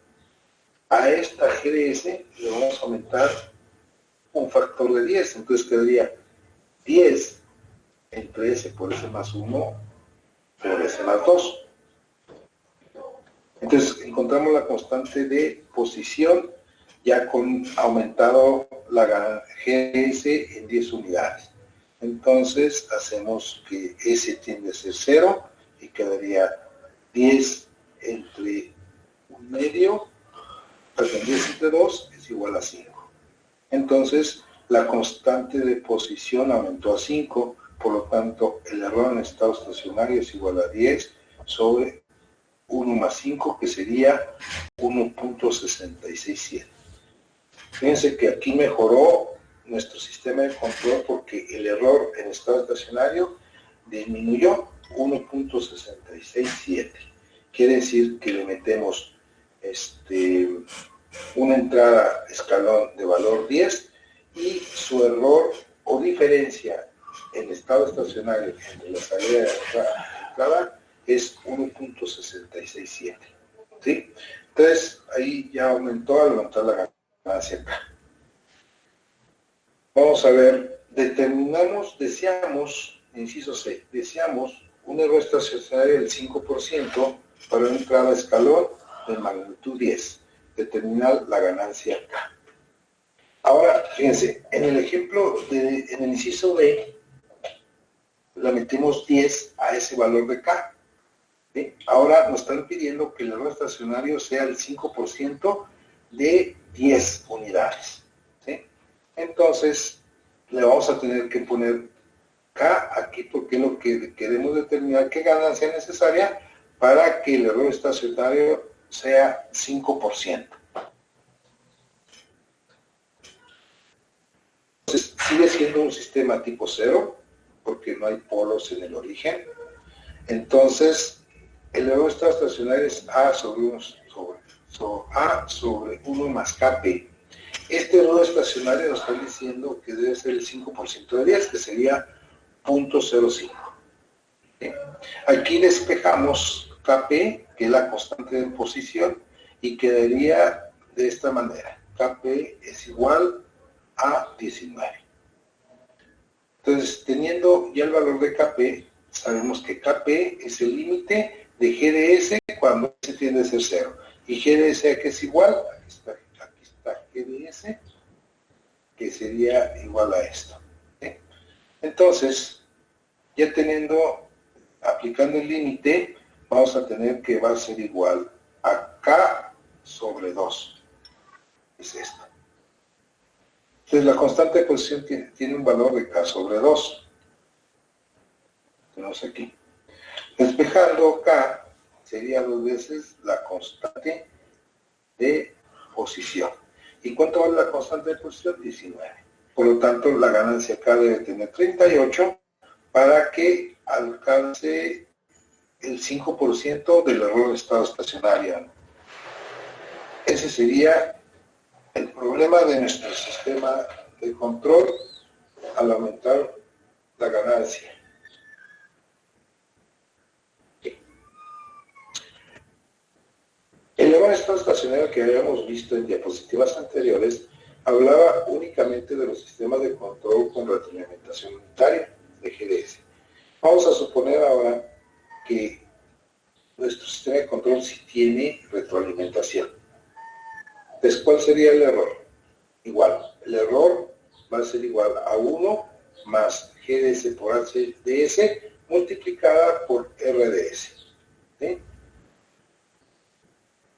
S1: a esta GDS le vamos a aumentar un factor de 10, entonces quedaría 10 entre S por S más 1 por S más 2. Entonces encontramos la constante de posición ya con aumentado la GS en 10 unidades. Entonces hacemos que S tiende a ser 0 y quedaría 10 entre 1 medio, perdón, 10 entre 2 es igual a 5. Entonces la constante de posición aumentó a 5, por lo tanto el error en estado estacionario es igual a 10 sobre 1 más 5, que sería 1.667. Fíjense que aquí mejoró nuestro sistema de control porque el error en estado estacionario disminuyó 1.667. Quiere decir que le metemos una entrada escalón de valor 10 y su error o diferencia en estado estacionario entre la salida y la entrada es 1.667. ¿Sí? Entonces, ahí ya aumentó al aumentar la ganancia acá. Vamos a ver, deseamos, inciso C, deseamos un error estacionario del 5% para una entrada a escalón de magnitud 10. Determinar la ganancia acá. Ahora, fíjense, en el ejemplo, en el inciso B, le metemos 10 a ese valor de K. ¿Sí? Ahora nos están pidiendo que el error estacionario sea el 5% de 10 unidades. ¿Sí? Entonces, le vamos a tener que poner K aquí porque es lo que queremos determinar qué ganancia es necesaria para que el error estacionario sea 5%. Entonces, sigue siendo un sistema tipo 0 porque no hay polos en el origen. Entonces, el error estacionario es A sobre 1 más Kp. Este error estacionario nos está diciendo que debe ser el 5% de 10, que sería 0.05. ¿Sí? Aquí despejamos Kp, que es la constante de posición, y quedaría de esta manera. Kp es igual a 19. Entonces, teniendo ya el valor de Kp, sabemos que Kp es el límite de GDS cuando S tiende a ser 0. Y GDS que es igual, aquí está GDS, que sería igual a esto. ¿Sí? Entonces, ya aplicando el límite, vamos a tener que va a ser igual a K sobre 2. Es esto. Entonces, la constante de posición tiene un valor de K sobre 2. Tenemos aquí. Despejando K sería 2 veces la constante de posición. ¿Y cuánto vale la constante de posición? 19. Por lo tanto, la ganancia K debe tener 38 para que alcance el 5% del error de estado estacionario. Ese sería el problema de nuestro sistema de control al aumentar la ganancia. El error de estado estacionario que habíamos visto en diapositivas anteriores hablaba únicamente de los sistemas de control con retroalimentación unitaria de GDS. Vamos a suponer ahora que nuestro sistema de control sí tiene retroalimentación. Entonces, ¿cuál sería el error? Igual, el error va a ser igual a 1 más GDS por HDS multiplicada por RDS. ¿Sí?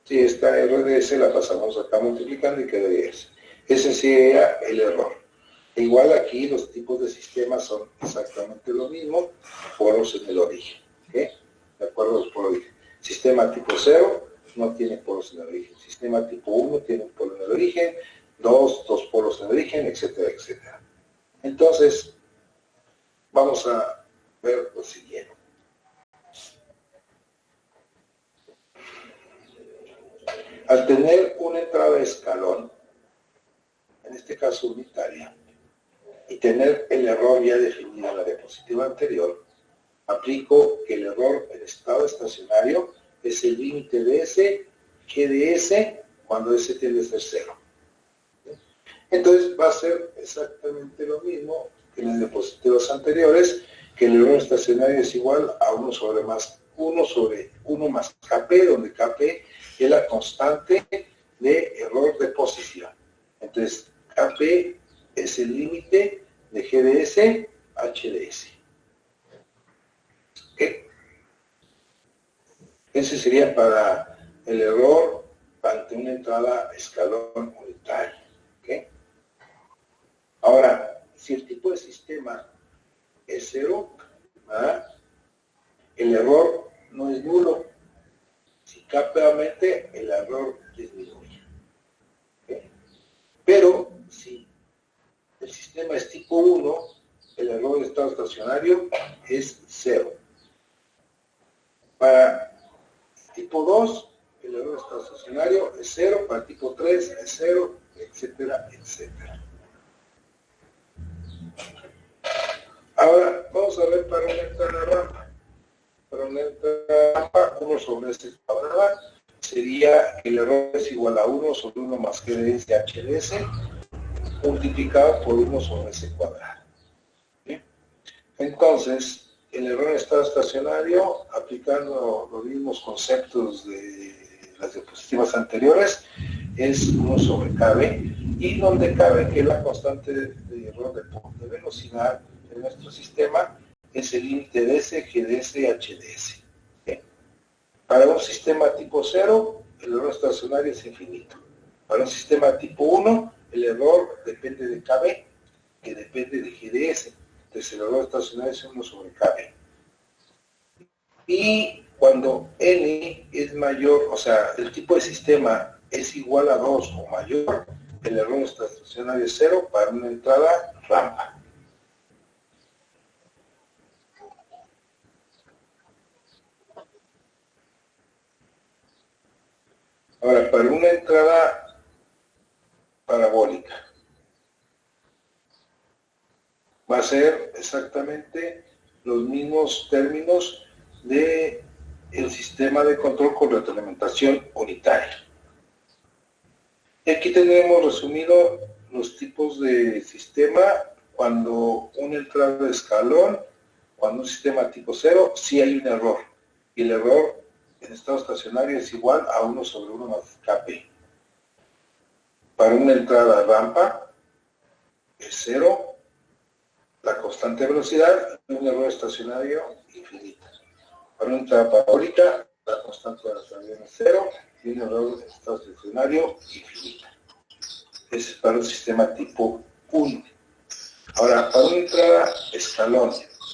S1: Si esta RDS la pasamos acá multiplicando y quedaría ese. Ese sería el error. Igual aquí los tipos de sistemas son exactamente lo mismo, polos en el origen. ¿Okay? De acuerdo a los polos de origen. Sistema tipo 0 no tiene polos en el origen. Sistema tipo 1 tiene un polo en el origen, dos polos en el origen, etcétera, etcétera. Entonces, vamos a ver lo siguiente. Al tener una entrada de escalón, en este caso unitaria, y tener el error ya definido en la diapositiva anterior, aplico que el error en estado estacionario es el límite de S, GDS, cuando S tiende a ser 0. Entonces va a ser exactamente lo mismo que en las diapositivas anteriores, que el error estacionario es igual a 1 sobre 1 más KP, donde KP es la constante de error de posición. Entonces, KP es el límite de GDS, HDS. ¿Okay? Ese sería para el error ante una entrada escalón unitario. ¿Okay? Ahora, si el tipo de sistema es 0, el error no es nulo. Si KP aumente, el error disminuye. ¿Okay? Pero si el sistema es tipo 1, el error de estado estacionario es 0. Para tipo 2, el error de estado estacionario es 0. Para tipo 3 es 0, etcétera, etcétera. Ahora, vamos a ver para una entrada rampa. Para una entrada rampa, 1 sobre S cuadrada sería que el error es igual a 1 sobre 1 más GDS HDS multiplicado por 1 sobre S cuadrado. ¿Sí? Entonces, el error en estado estacionario, aplicando los mismos conceptos de las diapositivas anteriores, es 1 sobre KB, y donde cabe que la constante de error de velocidad de nuestro sistema es el límite de S, GDS, HDS. ¿Sí? Para un sistema tipo 0, el error estacionario es infinito. Para un sistema tipo 1, el error depende de KB, que depende de GDS. Entonces el error estacionario es 1 sobre KB. Y cuando N es mayor, o sea, el tipo de sistema es igual a 2 o mayor, el error estacionario es 0 para una entrada rampa. Ahora, para una entrada parabólica, va a ser exactamente los mismos términos de el sistema de control con retroalimentación unitaria. Y aquí tenemos resumido los tipos de sistema cuando una entrada de escalón, cuando un sistema tipo 0, sí hay un error. Y el error en estado estacionario es igual a 1 sobre 1 más KP. Para una entrada rampa es 0, la constante velocidad y un error estacionario infinito. Para una entrada parabólica, la constante de la salida es 0 y un error estacionario infinito. Es para un sistema tipo 1. Ahora, para una entrada escalón,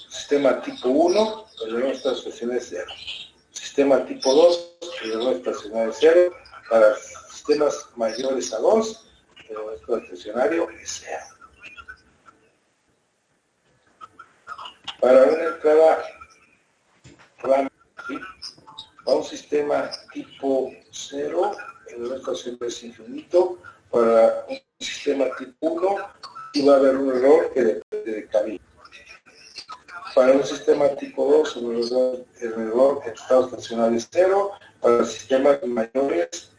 S1: sistema tipo 1, el error estacionario es 0. Sistema tipo 2, el error estacionario es 0. Para sistemas mayores a 2, el error estacionario es 0. Para una entrada rampa, ¿sí? Para un sistema tipo 0, el error estacionario es infinito. Para un sistema tipo 1, y va a haber un error que depende de camino. Para un sistema tipo 2, el error en estado estacionario es 0. Para sistemas mayores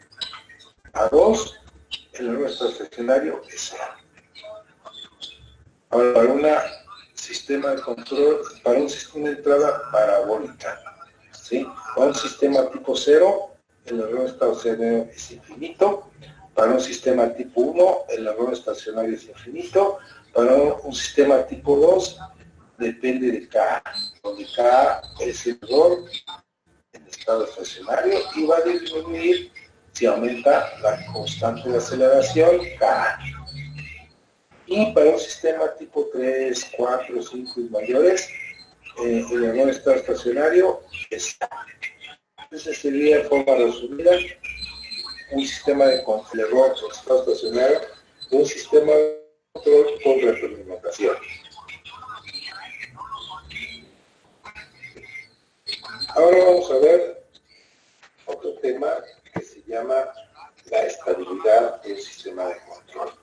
S1: a 2, el error estacionario es 0. Ahora, para un sistema de control, para un sistema de entrada parabólica, ¿sí? Para un sistema tipo 0, el error estacionario es infinito. Para un sistema tipo 1, el error estacionario es infinito. Para un sistema tipo 2, depende de K, donde K es el error en estado estacionario y va a disminuir si aumenta la constante de aceleración K. Y para un sistema tipo 3, 4, 5 y mayores, el error en estado estacionario es K. Entonces sería en forma resumida un sistema de control, el error en estado estacionario, un sistema de control con retroalimentación. Ahora vamos a ver otro tema que se llama la estabilidad del sistema de control.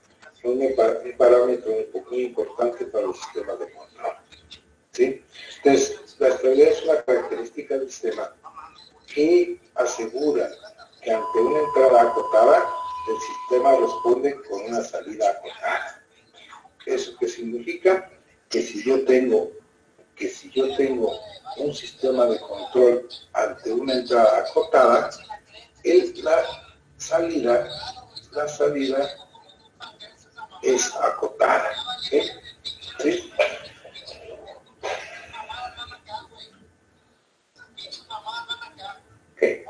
S1: Un parámetro muy importante para los sistemas de control. ¿Sí? Entonces, la estabilidad es una característica del sistema que asegura que ante una entrada acotada, el sistema responde con una salida acotada. ¿Eso qué significa? Que si yo tengo un sistema de control ante una entrada acotada, la salida es acotada. ¿Sí? ¿Sí? Okay.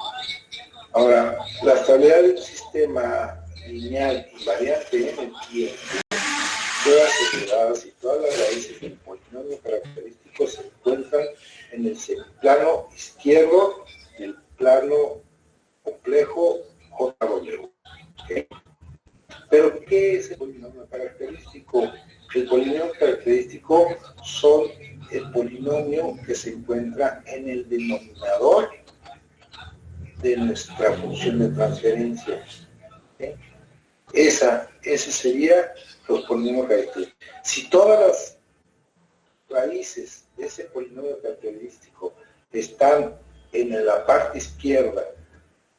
S1: Ahora, la estabilidad del sistema lineal invariante en el tiempo queda asegurada si todas las raíces del polinomio característico se encuentran en el semiplano izquierdo del plano complejo JW. ¿Okay? Pero, ¿qué es el polinomio característico? El polinomio característico son el polinomio que se encuentra en el denominador de nuestra función de transferencia. ¿Okay? Ese sería los polinomios característicos. Si todas las raíces de ese polinomio característico están en la parte izquierda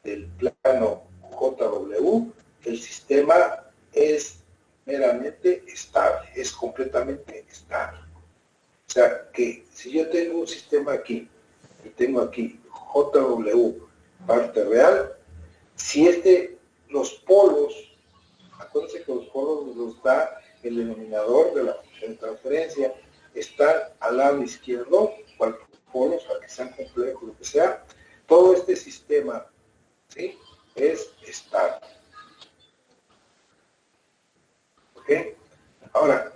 S1: del plano JW, el sistema es meramente estable, es completamente estable. O sea que si yo tengo un sistema aquí y tengo aquí JW parte real, si los polos, acuérdense que los polos los da el denominador de la función de transferencia, están al lado izquierdo, cualquier polos, aunque sean complejos, lo que sea, todo este sistema, ¿sí?, es estable. ¿Ok? Ahora,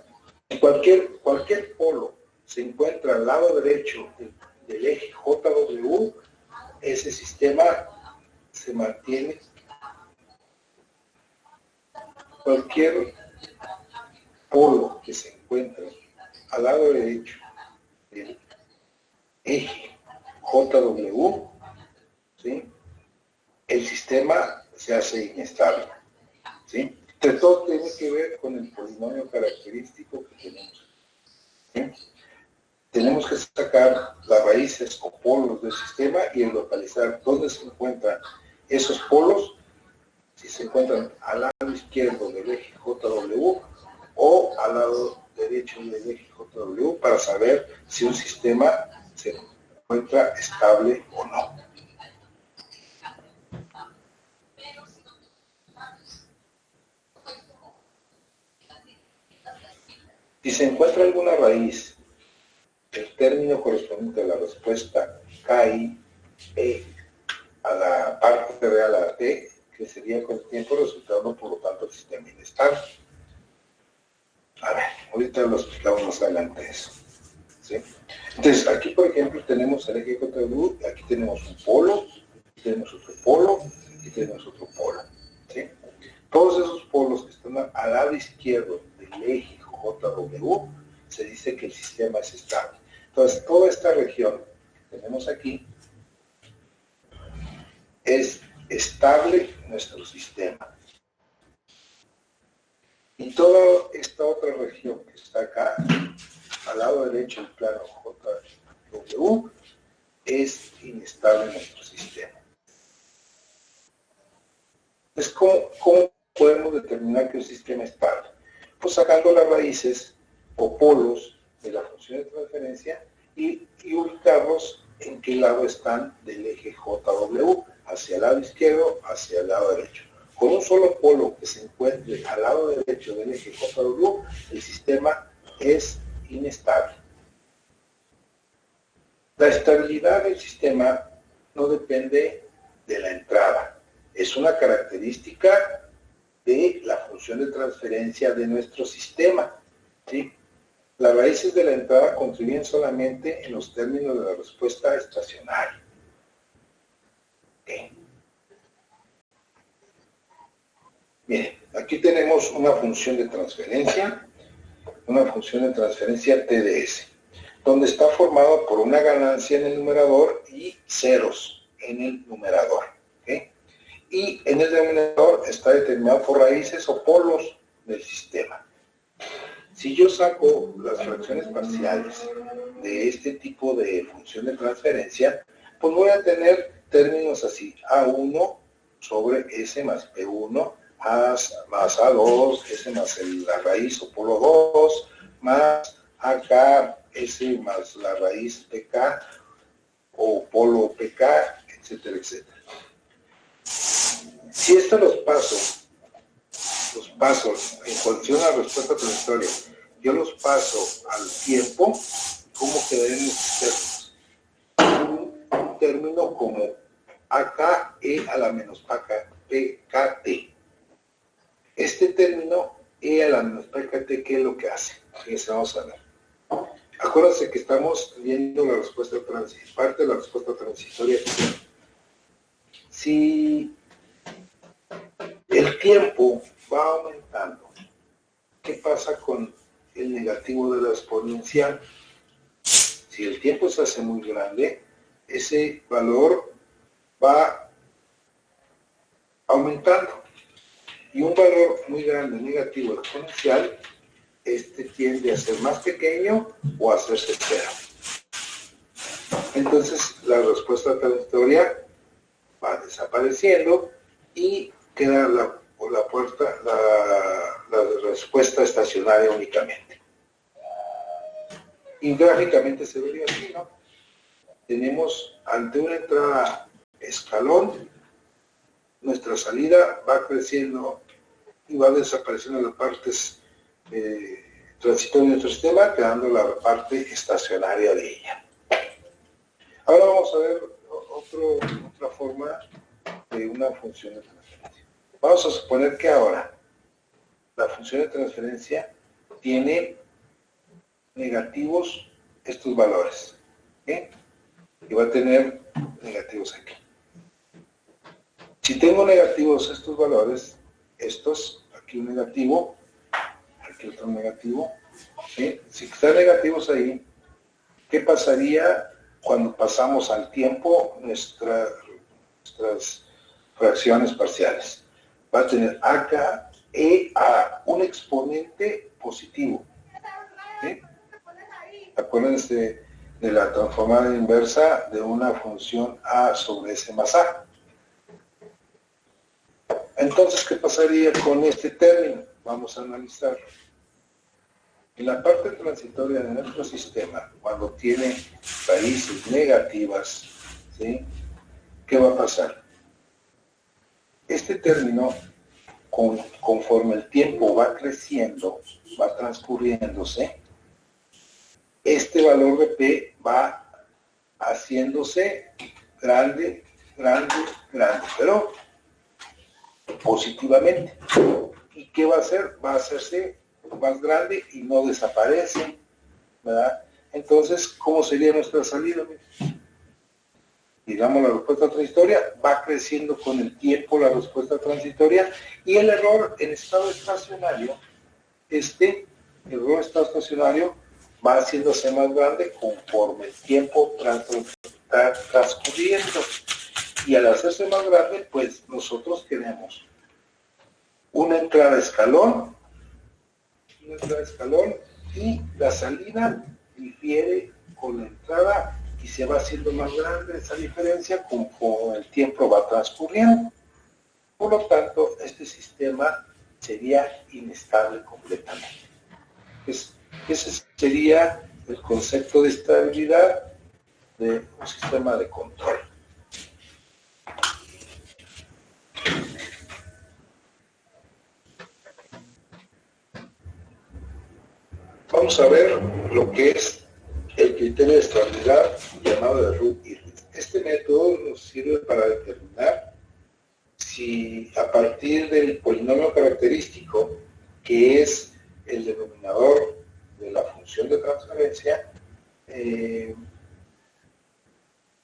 S1: si cualquier polo se encuentra al lado derecho del eje JW, ese sistema se mantiene. Cualquier polo que se encuentre al lado derecho del eje JW, ¿sí?, el sistema se hace inestable. ¿Sí? Entonces todo tiene que ver con el polinomio característico que tenemos. ¿Sí? Tenemos que sacar las raíces o polos del sistema y localizar dónde se encuentran esos polos, si se encuentran al lado izquierdo del eje JW o al lado derecho del eje JW, para saber si un sistema se encuentra estable o no. Si se encuentra alguna raíz, el término correspondiente a la respuesta KI, E, a la parte real, a la T, crecería con el tiempo, resultando por lo tanto el sistema inestable. A ver, ahorita lo explicamos más adelante eso. ¿Sí? Entonces, aquí por ejemplo tenemos el eje JW, aquí tenemos un polo, aquí tenemos otro polo, aquí tenemos otro polo. ¿Sí? Todos esos polos que están al lado izquierdo del eje JW, se dice que el sistema es estable. Entonces, toda esta región que tenemos aquí es estable nuestro sistema. Y toda esta otra región que está acá, al lado derecho del plano JW, es inestable nuestro sistema. Entonces, ¿cómo podemos determinar que un sistema es estable? Pues sacando las raíces o polos de la función de transferencia y ubicarlos en qué lado están del eje JW, hacia el lado izquierdo, hacia el lado derecho. Con un solo polo que se encuentre al lado derecho del eje JW, el sistema es inestable. La estabilidad del sistema no depende de la entrada, es una característica de la función de transferencia de nuestro sistema. ¿Sí? Las raíces de la entrada contribuyen solamente en los términos de la respuesta estacionaria. ¿Okay? Miren, aquí tenemos una función de transferencia TDS, donde está formado por una ganancia en el numerador y ceros en el numerador. ¿Okay? Y en el denominador está determinado por raíces o polos del sistema. Si yo saco las fracciones parciales de este tipo de función de transferencia, pues voy a tener términos así: A1 sobre S más P1 más A2, S más la raíz o polo 2, más AK, S más la raíz PK o polo PK, etcétera, etcétera. Si esto los paso en función a la respuesta transitoria, yo los paso al tiempo, ¿cómo quedarían estos términos? Un término como AKE a la menos PKT. Este término, E a la menos PKT, ¿qué es lo que hace? Fíjense, vamos a ver. Acuérdense que estamos viendo la respuesta transitoria, parte de la respuesta transitoria. Si el tiempo va aumentando, ¿qué pasa con el negativo de la exponencial? Si el tiempo se hace muy grande, ese valor va aumentando. Y un valor muy grande negativo exponencial, tiende a ser más pequeño o a hacerse cero. Entonces la respuesta transitoria va desapareciendo y queda la respuesta estacionaria únicamente. Y gráficamente se vería así, ¿no? Tenemos ante una entrada escalón, nuestra salida va creciendo y va desapareciendo las partes transitorias de nuestro sistema, quedando la parte estacionaria de ella. Ahora vamos a ver otra forma de una función de transferencia. Vamos a suponer que ahora la función de transferencia tiene negativos estos valores, ¿sí? Y va a tener negativos aquí. Si tengo negativos estos valores, aquí un negativo, aquí otro negativo, ¿sí? Si están negativos ahí, ¿qué pasaría cuando pasamos al tiempo nuestras fracciones parciales? Va a tener acá a un exponente positivo, ¿sí? Acuérdense de la transformada inversa de una función a sobre S más a. Entonces, ¿qué pasaría con este término? Vamos a analizarlo. En la parte transitoria de nuestro sistema, cuando tiene raíces negativas, ¿sí? ¿Qué va a pasar? Este término, conforme el tiempo va creciendo, va transcurriéndose, este valor de P va haciéndose grande, grande, grande, pero positivamente. ¿Y qué va a hacer? Va a hacerse más grande y no desaparece, ¿verdad? Entonces, ¿cómo sería nuestra salida? Digamos, la respuesta transitoria va creciendo con el tiempo, la respuesta transitoria, y el error en estado estacionario, el error en estado estacionario va haciéndose más grande conforme el tiempo está transcurriendo. Y al hacerse más grande, pues nosotros tenemos una entrada de escalón, y la salida difiere con la entrada y se va haciendo más grande esa diferencia conforme el tiempo va transcurriendo. Por lo tanto, este sistema sería inestable completamente. Ese sería el concepto de estabilidad de un sistema de control. Vamos a ver lo que es el criterio de estabilidad llamado de Routh-Hurwitz. Este método nos sirve para determinar si a partir del polinomio característico, que es el denominador de la función de transferencia,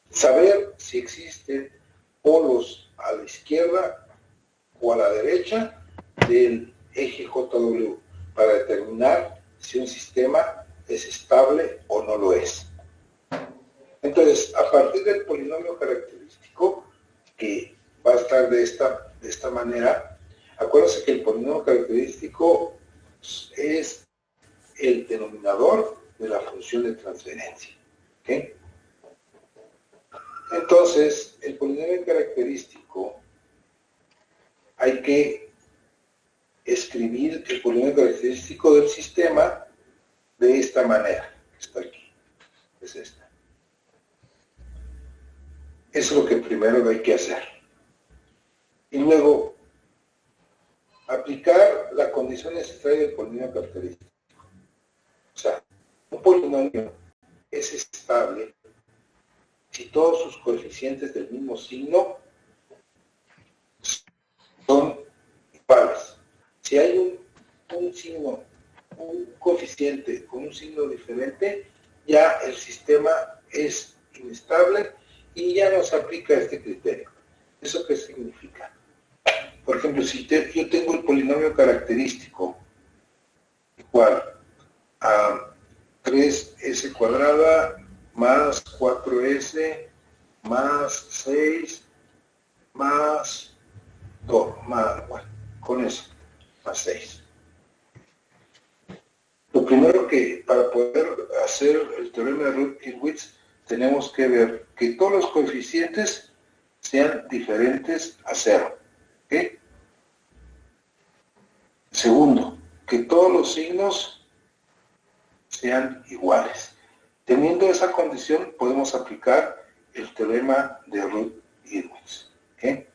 S1: saber si existen polos a la izquierda o a la derecha del eje JW para determinar si un sistema es estable o no lo es. Entonces, a partir del polinomio característico, que va a estar de esta manera, acuérdense que el polinomio característico es el denominador de la función de transferencia. ¿Okay? Entonces, el polinomio característico, hay que escribir el polinomio característico del sistema de esta manera, que está aquí, es esta. Eso es lo que primero hay que hacer. Y luego, aplicar la condición necesaria del polinomio característico. O sea, un polinomio es estable si todos sus coeficientes del mismo signo son iguales. Si hay un signo, un coeficiente con un signo diferente, ya el sistema es inestable y ya no se aplica este criterio. ¿Eso qué significa? Por ejemplo, si yo tengo el polinomio característico igual a 3s cuadrada más 4s más 6 más 2, bueno, con eso, más 6. Lo primero que, para poder hacer el teorema de Routh-Hurwitz, tenemos que ver que todos los coeficientes sean diferentes a 0. ¿Okay? Segundo, que todos los signos sean iguales. Teniendo esa condición, podemos aplicar el teorema de Routh-Hurwitz. ¿Okay?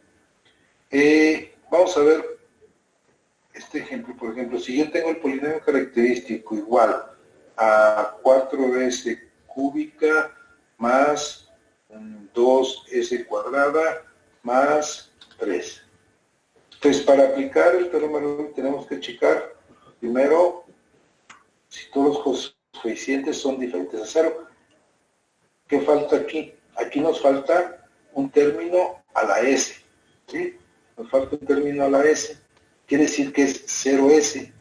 S1: Vamos a ver este ejemplo. Por ejemplo, si yo tengo el polinomio característico igual a 4s cúbica más 2s cuadrada más 3. Entonces, para aplicar el teorema de Routh tenemos que checar primero si todos los coeficientes son diferentes a 0. ¿Qué falta aquí? Aquí nos falta un término a la s. ¿Sí? Nos falta un término a la s. Quiere decir que es 0s.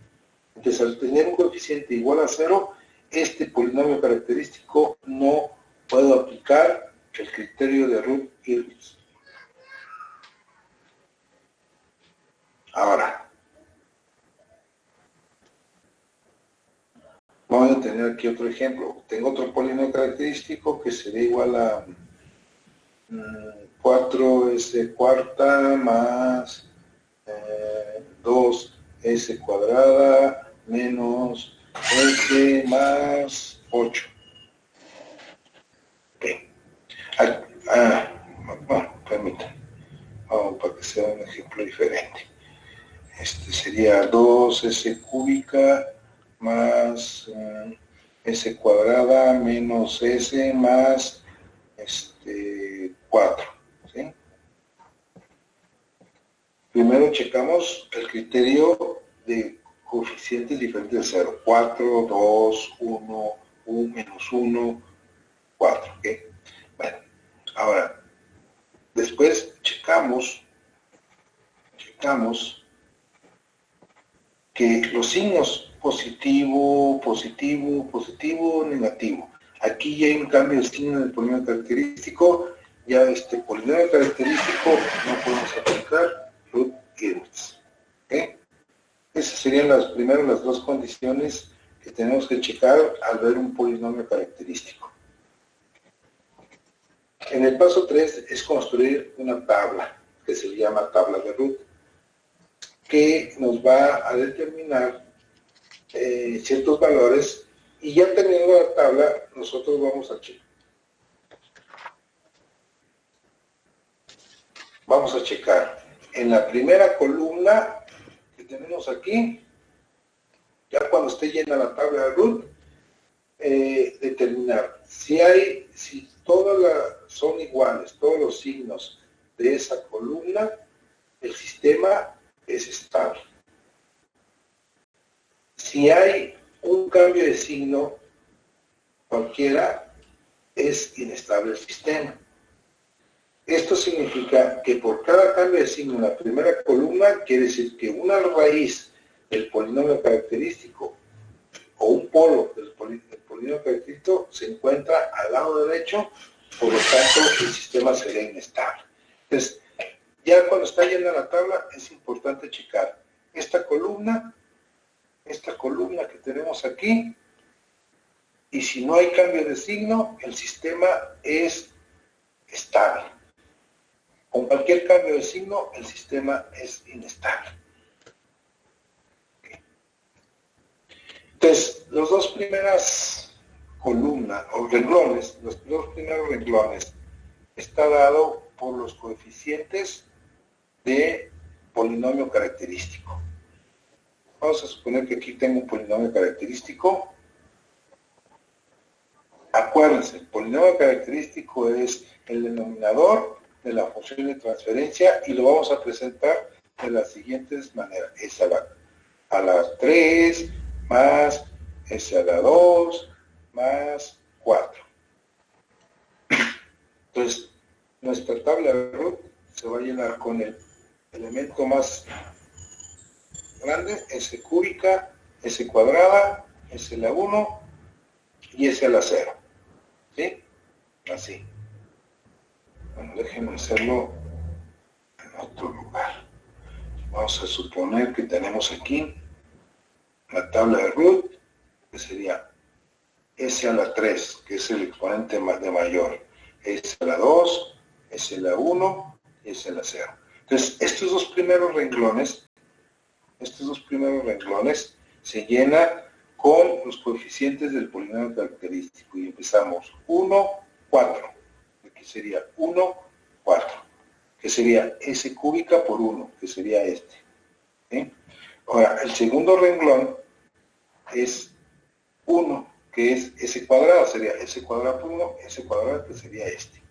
S1: Entonces, al tener un coeficiente igual a 0, este polinomio característico no puedo aplicar el criterio de Routh-Hurwitz. Ahora, vamos a tener aquí otro ejemplo. Tengo otro polinomio característico que sería igual a 4s cuarta más 2s cuadrada menos s más 8. Okay. Bueno, permítanme. Vamos para que sea un ejemplo diferente. sería 2s cúbica más s cuadrada menos s más 4. ¿Sí? Primero checamos el criterio de coeficientes diferentes de 0. 4, 2, 1, 1, menos 1, 4. ¿Okay? Bueno, ahora, después checamos que los signos positivo, positivo, positivo, negativo. Aquí ya hay un cambio de signo del polinomio característico. Ya este polinomio característico no podemos aplicar root inverse. ¿Okay? Esas serían las dos condiciones que tenemos que checar al ver un polinomio característico. En el paso 3 es construir una tabla que se llama tabla de root, que nos va a determinar ciertos valores, y ya teniendo la tabla nosotros vamos a checar en la primera columna que tenemos aquí, ya cuando esté llena la tabla de root, determinar si todas son iguales, todos los signos de esa columna, el sistema es estable. Si hay un cambio de signo cualquiera, es inestable el sistema. Esto significa que por cada cambio de signo en la primera columna, quiere decir que una raíz del polinomio característico o un polo del polinomio característico se encuentra al lado derecho, por lo tanto el sistema será inestable. Entonces, ya cuando está llena la tabla, es importante checar esta columna que tenemos aquí, y si no hay cambio de signo, el sistema es estable. Con cualquier cambio de signo, el sistema es inestable. Okay. Entonces, los dos primeras columnas, o renglones, los dos primeros renglones, está dado por los coeficientes de polinomio característico. Vamos a suponer que aquí tengo un polinomio característico. Acuérdense, el polinomio característico es el denominador de la función de transferencia, y lo vamos a presentar de las siguientes maneras. Es a la 3 más s a la 2 más 4. Entonces, nuestra tabla de root se va a llenar con el elemento más grande, s cúbica, s cuadrada, s a la 1 y s a la 0. ¿Sí? Así. Bueno, déjenme hacerlo en otro lugar. Vamos a suponer que tenemos aquí la tabla de root, que sería s a la 3, que es el exponente de mayor, s a la 2, s a la 1 y s a la 0. Entonces, estos dos primeros renglones se llenan con los coeficientes del polinomio característico, y empezamos 1, 4. Aquí sería 1, 4, que sería s cúbica por 1, que sería este. ¿Sí? Ahora, el segundo renglón es 1, que es s cuadrado, sería s cuadrado por 1, s cuadrado, que sería este.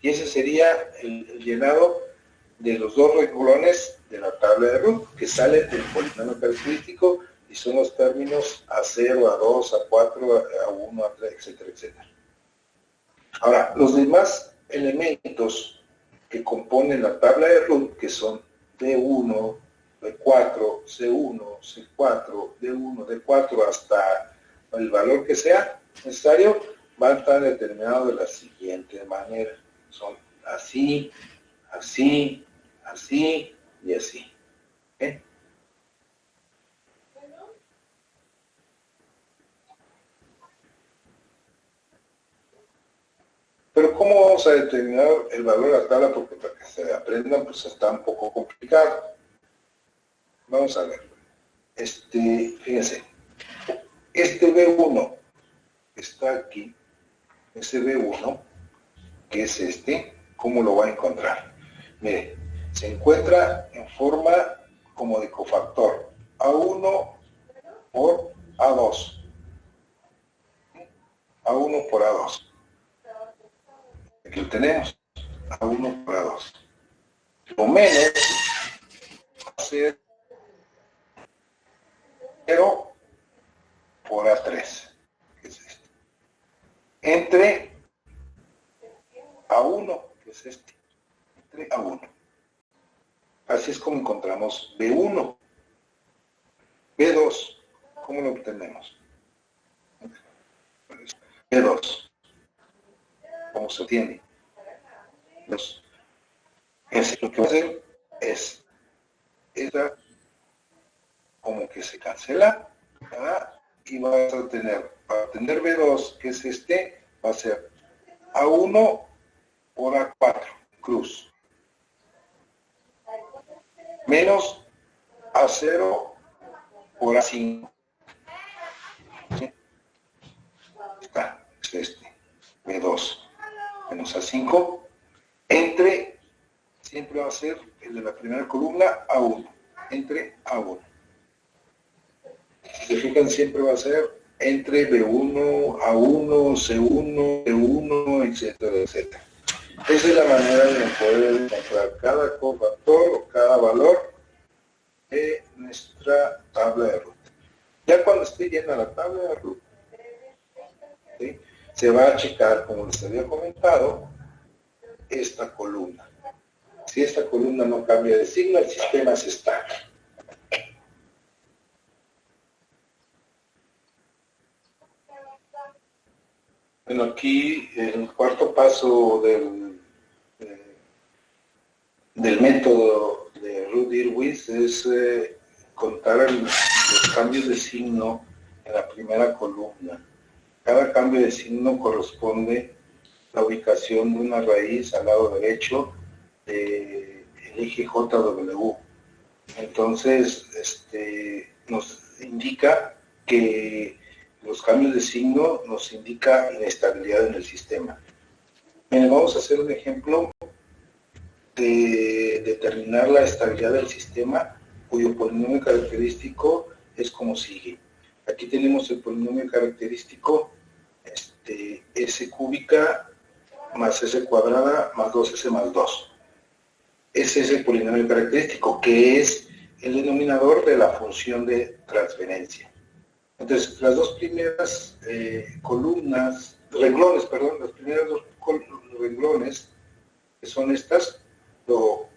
S1: Y ese sería el llenado de los dos renglones de la tabla de root, que salen del polinomio característico, y son los términos A0, A2, A4, A1, A3, etcétera, etcétera. Ahora, los demás elementos que componen la tabla de root, que son D1, D4, C1, C4, D1, D4, hasta el valor que sea necesario, van a estar determinados de la siguiente manera. Son así, así, así y así. ¿Okay? Pero ¿cómo vamos a determinar el valor de la tabla? Porque para que se aprendan, pues está un poco complicado. Vamos a ver. Fíjense. Este B1 que está aquí, ese B1, que es ¿cómo lo va a encontrar? Mire, se encuentra en forma como de cofactor. A1 por A2. A1 por A2. Aquí lo tenemos. A1 por A2. Lo menos va a ser 0 por A3. ¿Qué es esto? Entre A1, que es este. Entre A1. Así es como encontramos B1. B2, ¿cómo lo obtenemos? B2, ¿cómo se obtiene? Lo que va a hacer es esta como que se cancela, ¿verdad? Y vas a tener, para obtener B2, que es este, va a ser A1 por A4, cruz, menos A0 por A5. ¿Sí? Está, es este, B2 menos A5, entre, siempre va a ser el de la primera columna, A1, entre A1. Si se fijan, siempre va a ser entre B1, A1, C1, B1, etcétera, etcétera. Esa es la manera de poder encontrar cada cofactor o cada valor de nuestra tabla de ruta. Ya cuando esté llena la tabla de ruta, ¿sí?, se va a checar, como les había comentado, esta columna. Si esta columna no cambia de signo, el sistema se estanca. Bueno, aquí el cuarto paso del método de Ruth-Hurwitz es contar los cambios de signo en la primera columna. Cada cambio de signo corresponde a la ubicación de una raíz al lado derecho del eje JW. Entonces, nos indica que los cambios de signo nos indican inestabilidad en el sistema. Bien, vamos a hacer un ejemplo de determinar la estabilidad del sistema, cuyo polinomio característico es como sigue. Aquí tenemos el polinomio característico S cúbica más S cuadrada más 2S más 2. Ese es el polinomio característico, que es el denominador de la función de transferencia. Entonces, las dos primeras las primeras dos renglones, que son estas, lo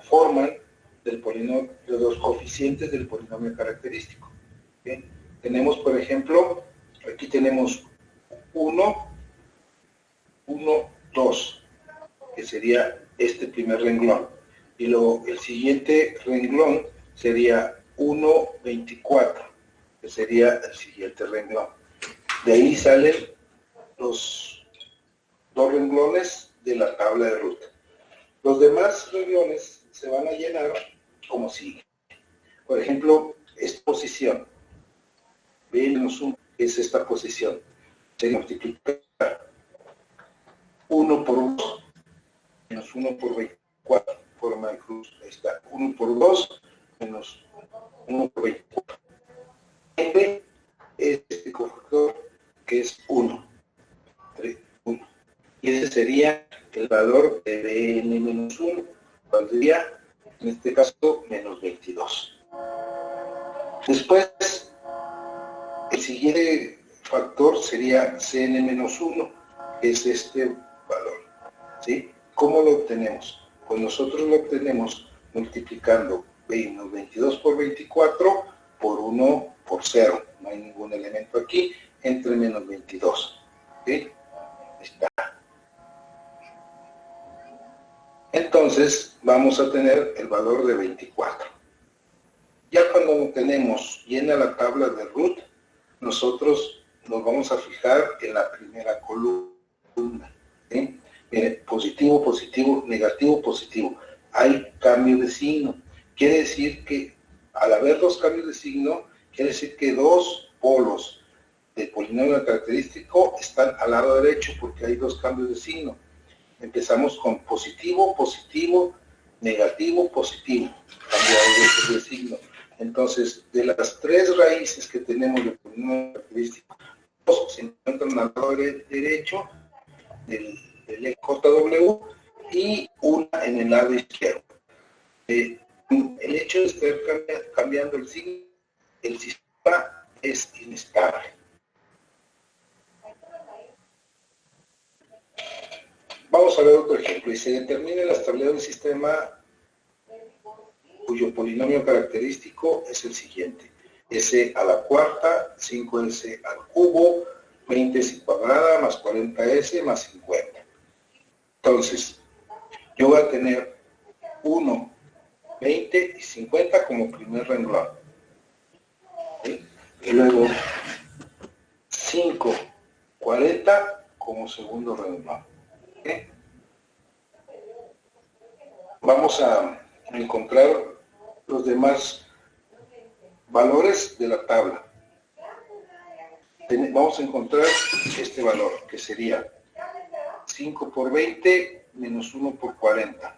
S1: forman del polinomio, de los coeficientes del polinomio característico. ¿Bien? Tenemos, por ejemplo, aquí tenemos 1, 2, que sería este primer renglón. Y el siguiente renglón sería 1, 24, que sería el siguiente renglón. De ahí salen los dos renglones de la tabla de ruta. Los demás renglones se van a llenar como sigue. Por ejemplo, esta posición, B-1 es esta posición. Se multiplica 1 por 2 menos 1 por 24, forma de cruz. Ahí está, 1 por 2 menos 1 por 24. Entre este cofactor que es 1. 1. Y ese sería el valor de Bn menos 1, valdría en este caso menos 22. Después, el siguiente factor sería Cn menos 1, que es este valor. ¿Sí? ¿Cómo lo obtenemos? Pues nosotros lo obtenemos multiplicando menos 22 por 24 por 1 por 0. No hay ningún elemento aquí, entre menos 22. ¿Sí? Está. Entonces vamos a tener el valor de 24. Ya cuando tenemos llena la tabla de Ruth, nosotros nos vamos a fijar en la primera columna. ¿Sí? Mire, positivo, positivo, negativo, positivo. Hay cambio de signo. Quiere decir que al haber dos cambios de signo, quiere decir que dos polos del polinomio característico están al lado derecho porque hay dos cambios de signo. Empezamos con positivo, positivo, negativo, positivo. Cambio de signo. Entonces, de las 3 raíces que tenemos del polinomio característico, 2 se encuentran al lado derecho del EJW y una en el lado izquierdo. El hecho de estar cambiando el signo, el sistema es inestable. Vamos a ver otro ejemplo. Y se determina la estabilidad del sistema cuyo polinomio característico es el siguiente. S a la cuarta, 5S al cubo, 20S cuadrada, más 40S, más 50. Entonces, yo voy a tener 1, 20 y 50 como primer renglón. ¿Sí? Y luego 5, 40 como segundo renglón. ¿Sí? Vamos a encontrar los demás valores de la tabla. Vamos a encontrar este valor, que sería 5 por 20 menos 1 por 40.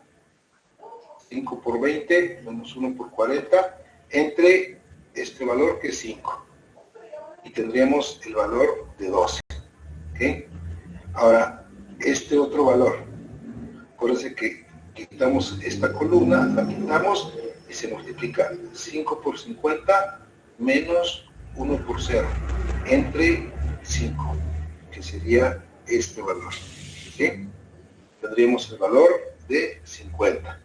S1: 5 por 20 menos 1 por 40 entre este valor que es 5. Y tendríamos el valor de 12. ¿Okay? Ahora, este otro valor, por eso que quitamos esta columna, la quitamos y se multiplica 5 por 50 menos 1 por 0 entre 5, que sería este valor. ¿Sí? Tendríamos el valor de 50.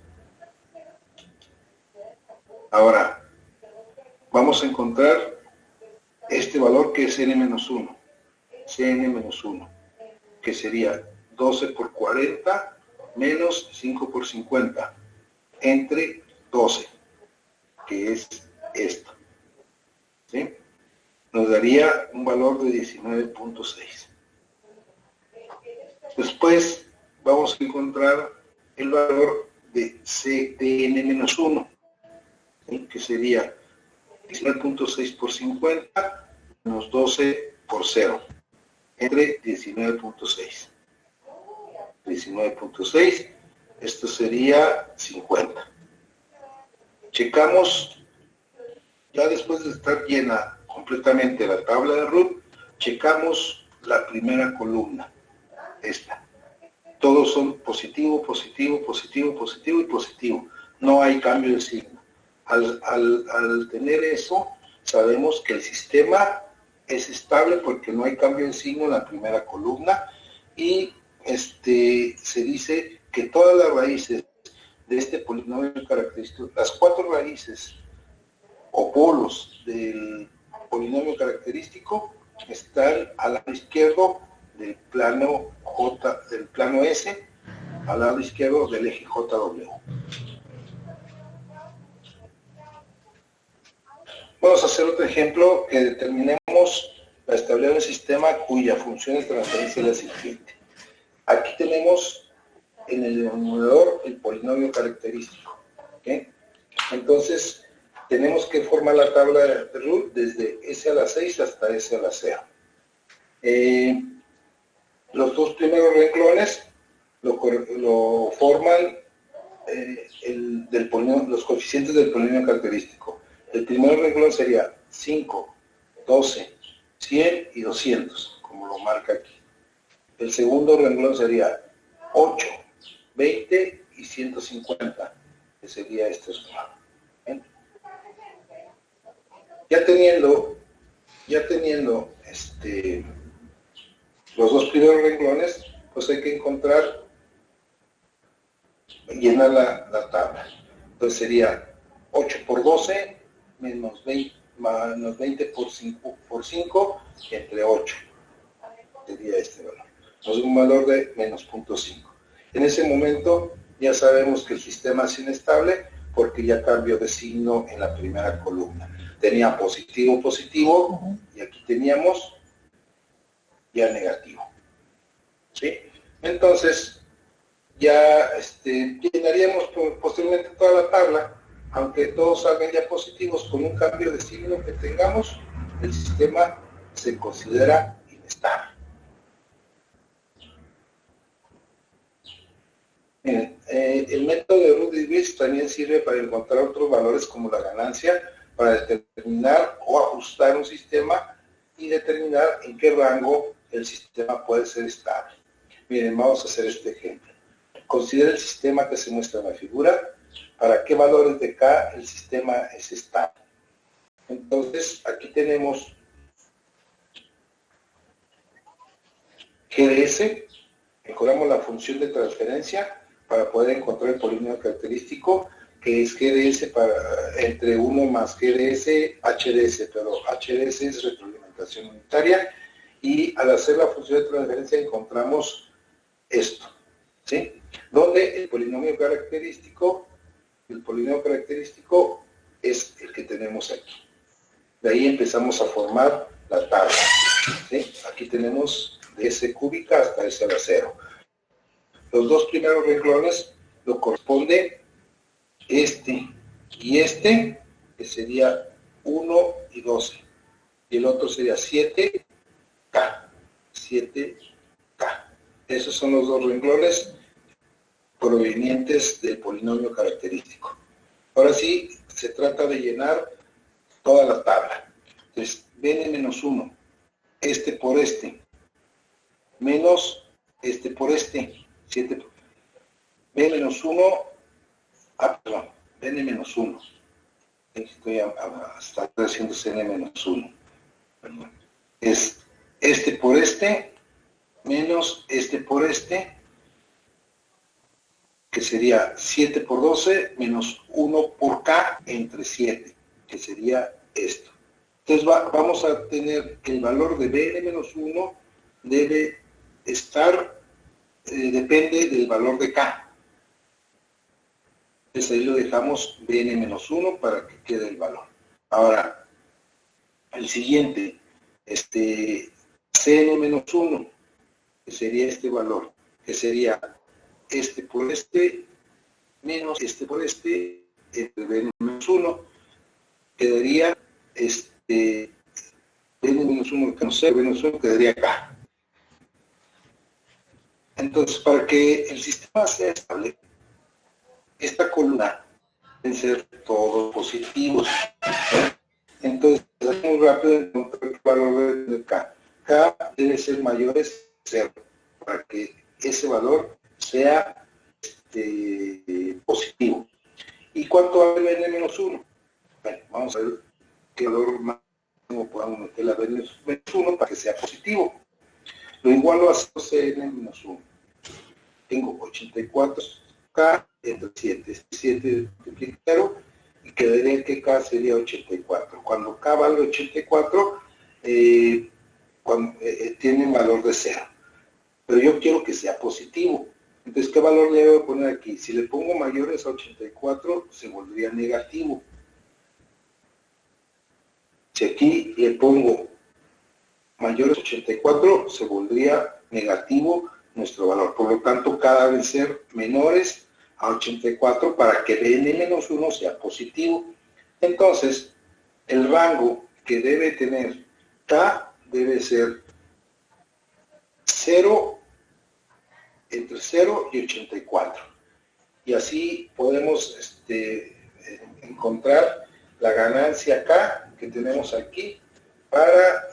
S1: Ahora, vamos a encontrar este valor que es n-1, cn-1, que sería 12 por 40 menos 5 por 50 entre 12, que es esto. ¿Sí? Nos daría un valor de 19.6. Después vamos a encontrar el valor de cn-1, ¿sí? Que sería 19.6 por 50 menos 12 por 0 entre 19.6. 19.6, esto sería 50. Checamos, ya después de estar llena completamente la tabla de Root, checamos la primera columna, esta. Todos son positivo, positivo, positivo, positivo y positivo. No hay cambio de signo. Al tener eso, sabemos que el sistema es estable porque no hay cambio de signo en la primera columna y se dice que todas las raíces de este polinomio característico, las 4 raíces o polos del polinomio característico están al lado izquierdo del plano S, al lado izquierdo del eje JW. Vamos a hacer otro ejemplo que determinemos la estabilidad de un sistema cuya función de transferencia es la siguiente. Aquí tenemos en el denominador el polinomio característico. ¿Okay? Entonces, tenemos que formar la tabla de Root desde S a la 6 hasta S a la 0. Los dos primeros renglones lo forman los coeficientes del polinomio característico. El primer renglón sería 5, 12, 100 y 200, como lo marca aquí. El segundo renglón sería 8, 20 y 150, que sería este renglón. ¿Bien? Ya teniendo los dos primeros renglones, pues hay que llenar la tabla. Entonces sería 8 por 12 menos 20 por 5 entre 8. Sería este valor. Nos da un valor de menos 0.5. En ese momento ya sabemos que el sistema es inestable porque ya cambió de signo en la primera columna. Tenía positivo, positivo, y aquí teníamos ya negativo. ¿Sí? Entonces, ya llenaríamos posteriormente toda la tabla, aunque todos salgan ya positivos con un cambio de signo que tengamos, el sistema se considera inestable. Miren, el método de Root-Dewitz también sirve para encontrar otros valores como la ganancia para determinar o ajustar un sistema y determinar en qué rango el sistema puede ser estable. Miren, vamos a hacer este ejemplo. Considera el sistema que se muestra en la figura. ¿Para qué valores de K el sistema es estable? Entonces, aquí tenemos GDS, mejoramos la función de transferencia para poder encontrar el polinomio característico, que es GDS entre 1 más GDS, HDS, pero HDS es retroalimentación unitaria, y al hacer la función de transferencia encontramos esto, ¿sí? Donde el polinomio característico es el que tenemos aquí. De ahí empezamos a formar la tabla, ¿sí? Aquí tenemos de S cúbica hasta S a la 0. Los dos primeros renglones lo corresponde este y este, que sería 1 y 12. Y el otro sería 7K. 7K. Esos son los dos renglones provenientes del polinomio característico. Ahora sí, se trata de llenar toda la tabla. Entonces, Bn-1, este por este, menos este por este, 7, B-1, perdón, Bn-1, estoy haciendo Cn-1, es este por este, menos este por este, que sería 7 por 12, menos 1 por K entre 7, que sería esto. Entonces vamos a tener que el valor de Bn-1 debe estar, depende del valor de K. Entonces ahí lo dejamos Bn-1 para que quede el valor. Ahora, el siguiente, Cn-1, que sería este valor, que sería este por este, menos este por este, entre Bn-1, quedaría Bn-1, que no sé, Bn-1 quedaría acá. Entonces, para que el sistema sea estable, esta columna debe ser todos positivos. Entonces, es muy rápido encontrar el valor de K. K debe ser mayor a 0 para que ese valor sea positivo. ¿Y cuánto vale Bn-1? Bueno, vamos a ver qué valor máximo podemos meter la Bn-1 para que sea positivo. Lo igualo a Cn-1. Tengo 84K entre 7. 7 multiplica 0 y quedaría que K sería 84. Cuando K vale 84, tiene un valor de 0. Pero yo quiero que sea positivo. Entonces, ¿qué valor le debo poner aquí? Si le pongo mayores a 84, se volvería negativo. Si aquí le pongo mayores a 84, se volvería negativo nuestro valor. Por lo tanto, K deben ser menores a 84 para que Bn-1 sea positivo. Entonces, el rango que debe tener K debe ser 0, entre 0 y 84. Y así podemos encontrar la ganancia K que tenemos aquí para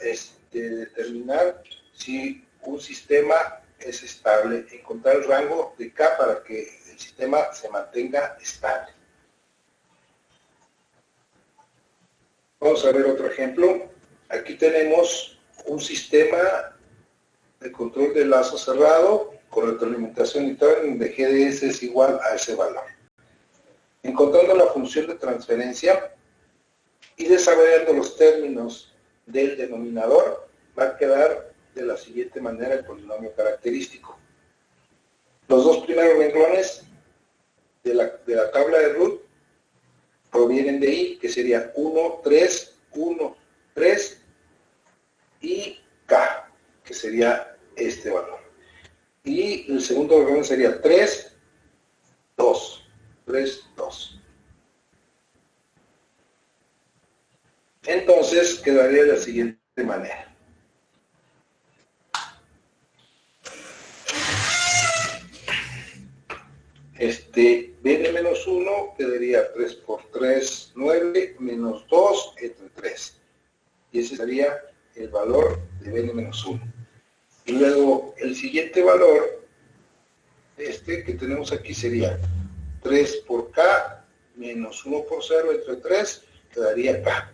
S1: determinar si un sistema es estable, encontrar el rango de K para que el sistema se mantenga estable. Vamos a ver otro ejemplo. Aquí tenemos un sistema de control de lazo cerrado con retroalimentación unitaria donde GDS es igual a ese valor. Encontrando la función de transferencia y desarrollando los términos del denominador, va a quedar de la siguiente manera el polinomio característico. Los dos primeros renglones de la tabla de root provienen de I, que sería 1, 3, 1, 3 y K, que sería este valor. Y el segundo renglón sería 3, 2, 3, 2. Entonces quedaría de la siguiente manera. Bn menos 1 quedaría 3 por 3, 9, menos 2 entre 3. Y ese sería el valor de Bn menos 1. Y luego el siguiente valor, que tenemos aquí sería 3 por K menos 1 por 0 entre 3, quedaría K.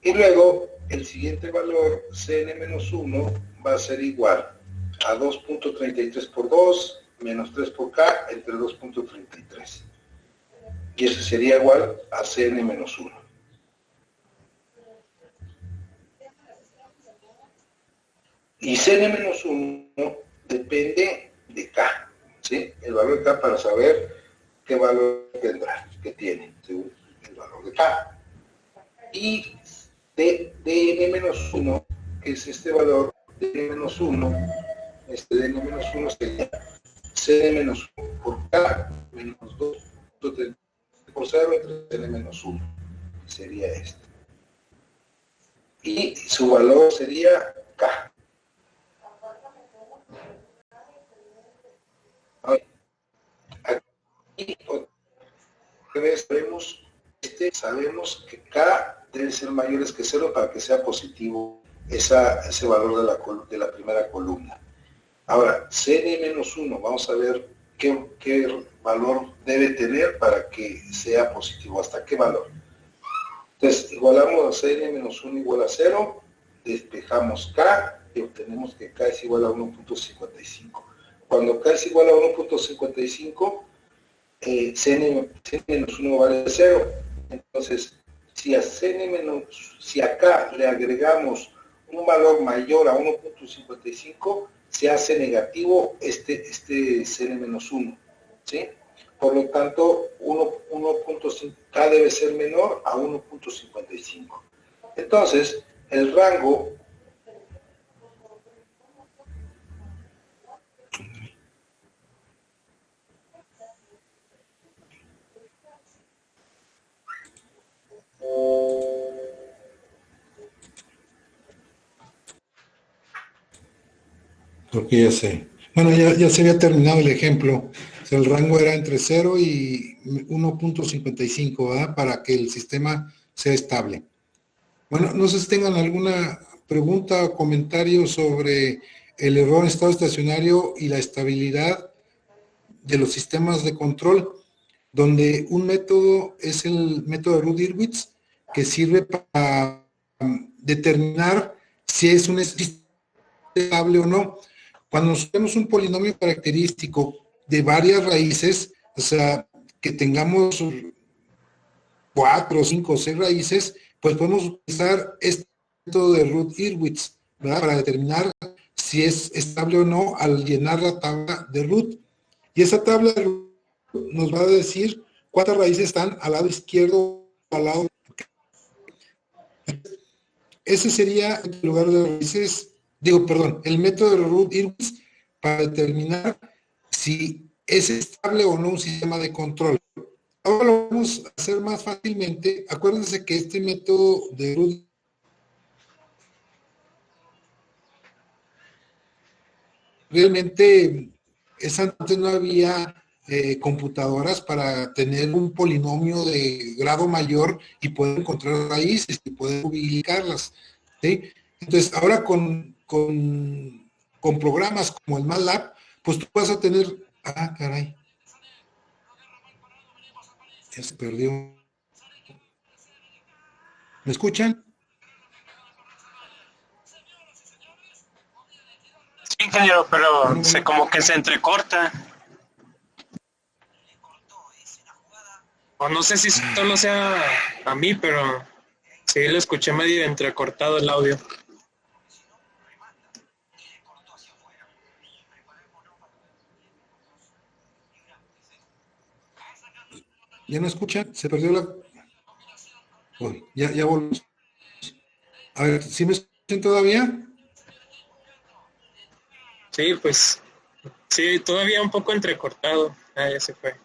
S1: Y luego el siguiente valor, Cn menos 1, va a ser igual a 2.33 por 2 menos 3 por K entre 2.33. Y eso sería igual a Cn menos 1. Y Cn menos 1 depende de K, ¿sí? El valor de K para saber qué valor tendrá, que tiene, según el valor de K. Y de Dn menos 1, que es este valor, Dn menos 1, Dn menos 1 sería Cn menos 1 por K menos 2 por 0 entre Cn menos 1, sería este. Y su valor sería K. Aquí otra vez sabemos que K debe ser mayores que 0 para que sea positivo ese valor de la primera columna. Ahora, Cn menos 1, vamos a ver qué valor debe tener para que sea positivo, hasta qué valor. Entonces, igualamos a Cn menos 1 igual a 0, despejamos K y obtenemos que K es igual a 1.55. Cuando K es igual a 1.55, Cn menos 1 vale 0. Entonces, si a K le agregamos un valor mayor a 1.55, se hace negativo este Cn menos 1, ¿sí? Por lo tanto, K debe ser menor a 1.55. Entonces, el rango
S5: Porque ya sé. Bueno, ya se había terminado el ejemplo. O sea, el rango era entre 0 y 1.55, ¿verdad? Para que el sistema sea estable. Bueno, no sé si tengan alguna pregunta o comentario sobre el error en estado estacionario y la estabilidad de los sistemas de control, donde un método es el método de Rudd-Hurwitz, que sirve para determinar si es un sistema estable o no. Cuando nosotros tenemos un polinomio característico de varias raíces, o sea, que tengamos 4, 5 o 6 raíces, pues podemos utilizar este método de Rudd-Hurwitz, ¿verdad? Para determinar si es estable o no al llenar la tabla de Rudd. Y esa tabla de Rudd nos va a decir cuántas raíces están al lado izquierdo o al lado. Ese sería el lugar de raíces, el método de Rudd-Hurwitz para determinar si es estable o no un sistema de control. Ahora lo vamos a hacer más fácilmente. Acuérdense que este método de Rudd realmente antes no había computadoras para tener un polinomio de grado mayor y poder encontrar raíces y poder ubicarlas, ¿sí? Entonces, ahora con programas como el MATLAB, pues tú vas a tener... Ah, caray. Ya se perdió. ¿Me escuchan?
S2: Sí, ingeniero, pero
S5: Bueno.
S2: como que se entrecorta. O no sé si solo sea a mí, pero sí lo escuché medio entrecortado el audio.
S5: ¿Ya no escuchan? Se perdió la... Uy, ya volvemos. A ver, ¿sí me escuchan todavía?
S2: Sí, pues sí, todavía un poco entrecortado. Ah, ya se fue.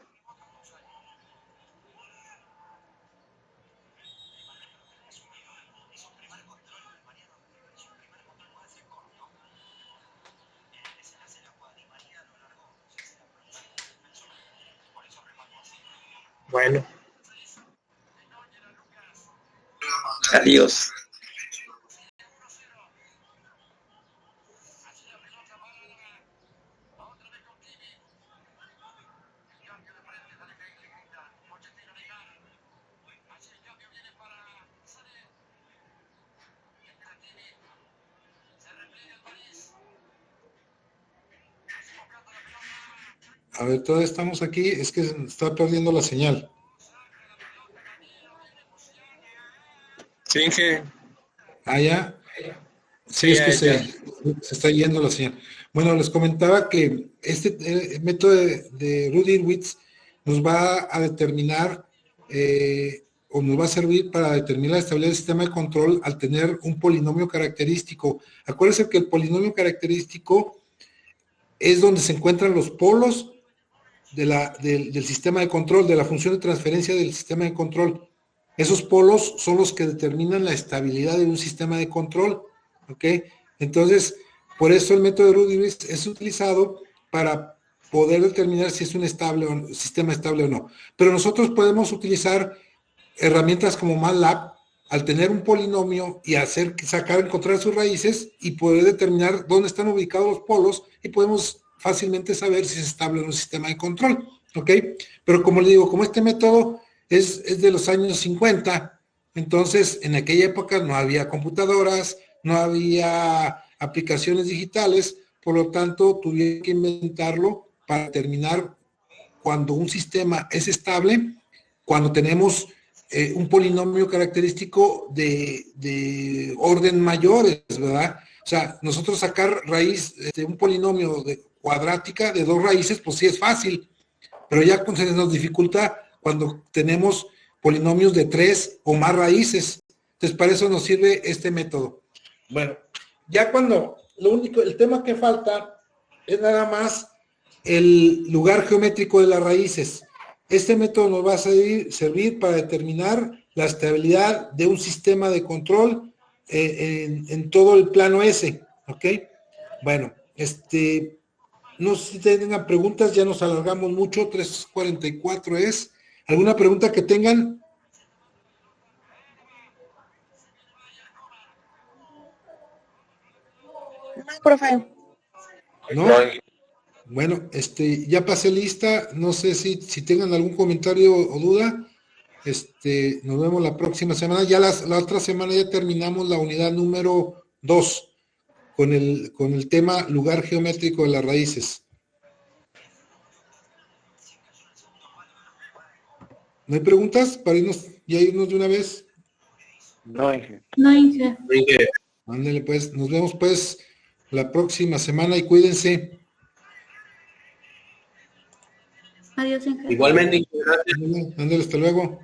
S2: Bueno,
S6: Adiós.
S5: A ver, todavía estamos aquí, es que se está perdiendo la señal.
S2: sí, Inge.
S5: Ah, ya. Sí,
S2: Sí,
S5: es que
S2: ya.
S5: se está yendo la señal. Bueno, les comentaba que este método de Rudin-Witz nos va a determinar o nos va a servir para determinar la estabilidad del sistema de control al tener un polinomio característico. Acuérdense que el polinomio característico es donde se encuentran los polos del sistema de control, de la función de transferencia del sistema de control. Esos polos son los que determinan la estabilidad de un sistema de control, ¿ok? Entonces, por eso el método de Rudin-Witz es utilizado para poder determinar si es un sistema estable o no. Pero nosotros podemos utilizar herramientas como MATLAB al tener un polinomio y encontrar sus raíces y poder determinar dónde están ubicados los polos y podemos fácilmente saber si es estable en un sistema de control, ¿ok? Pero como le digo, como este método es de los años 50, entonces en aquella época no había computadoras, no había aplicaciones digitales, por lo tanto tuvieron que inventarlo para determinar cuando un sistema es estable, cuando tenemos un polinomio característico de orden mayores, ¿verdad? O sea, nosotros sacar raíz de un polinomio cuadrática de 2 raíces, pues sí es fácil, pero ya se nos dificulta cuando tenemos polinomios de 3 o más raíces. Entonces, para eso nos sirve este método. Bueno, ya cuando el tema que falta es nada más el lugar geométrico de las raíces. Este método nos va a servir para determinar la estabilidad de un sistema de control en todo el plano S, ¿ok? Bueno, no sé si tengan preguntas, ya nos alargamos mucho, 3:44 es. ¿Alguna pregunta que tengan?
S7: No, profe.
S5: ¿No? Bueno, ya pasé lista, no sé si tengan algún comentario o duda. Nos vemos la próxima semana. Ya la otra semana ya terminamos la unidad número 2 con el tema lugar geométrico de las raíces. ¿No hay preguntas para irnos de una vez?
S3: No, Inge.
S7: No, Inge.
S5: Ándale pues, nos vemos pues la próxima semana y cuídense.
S7: Adiós, Inge.
S6: Igualmente, gracias.
S5: Ándale, hasta luego.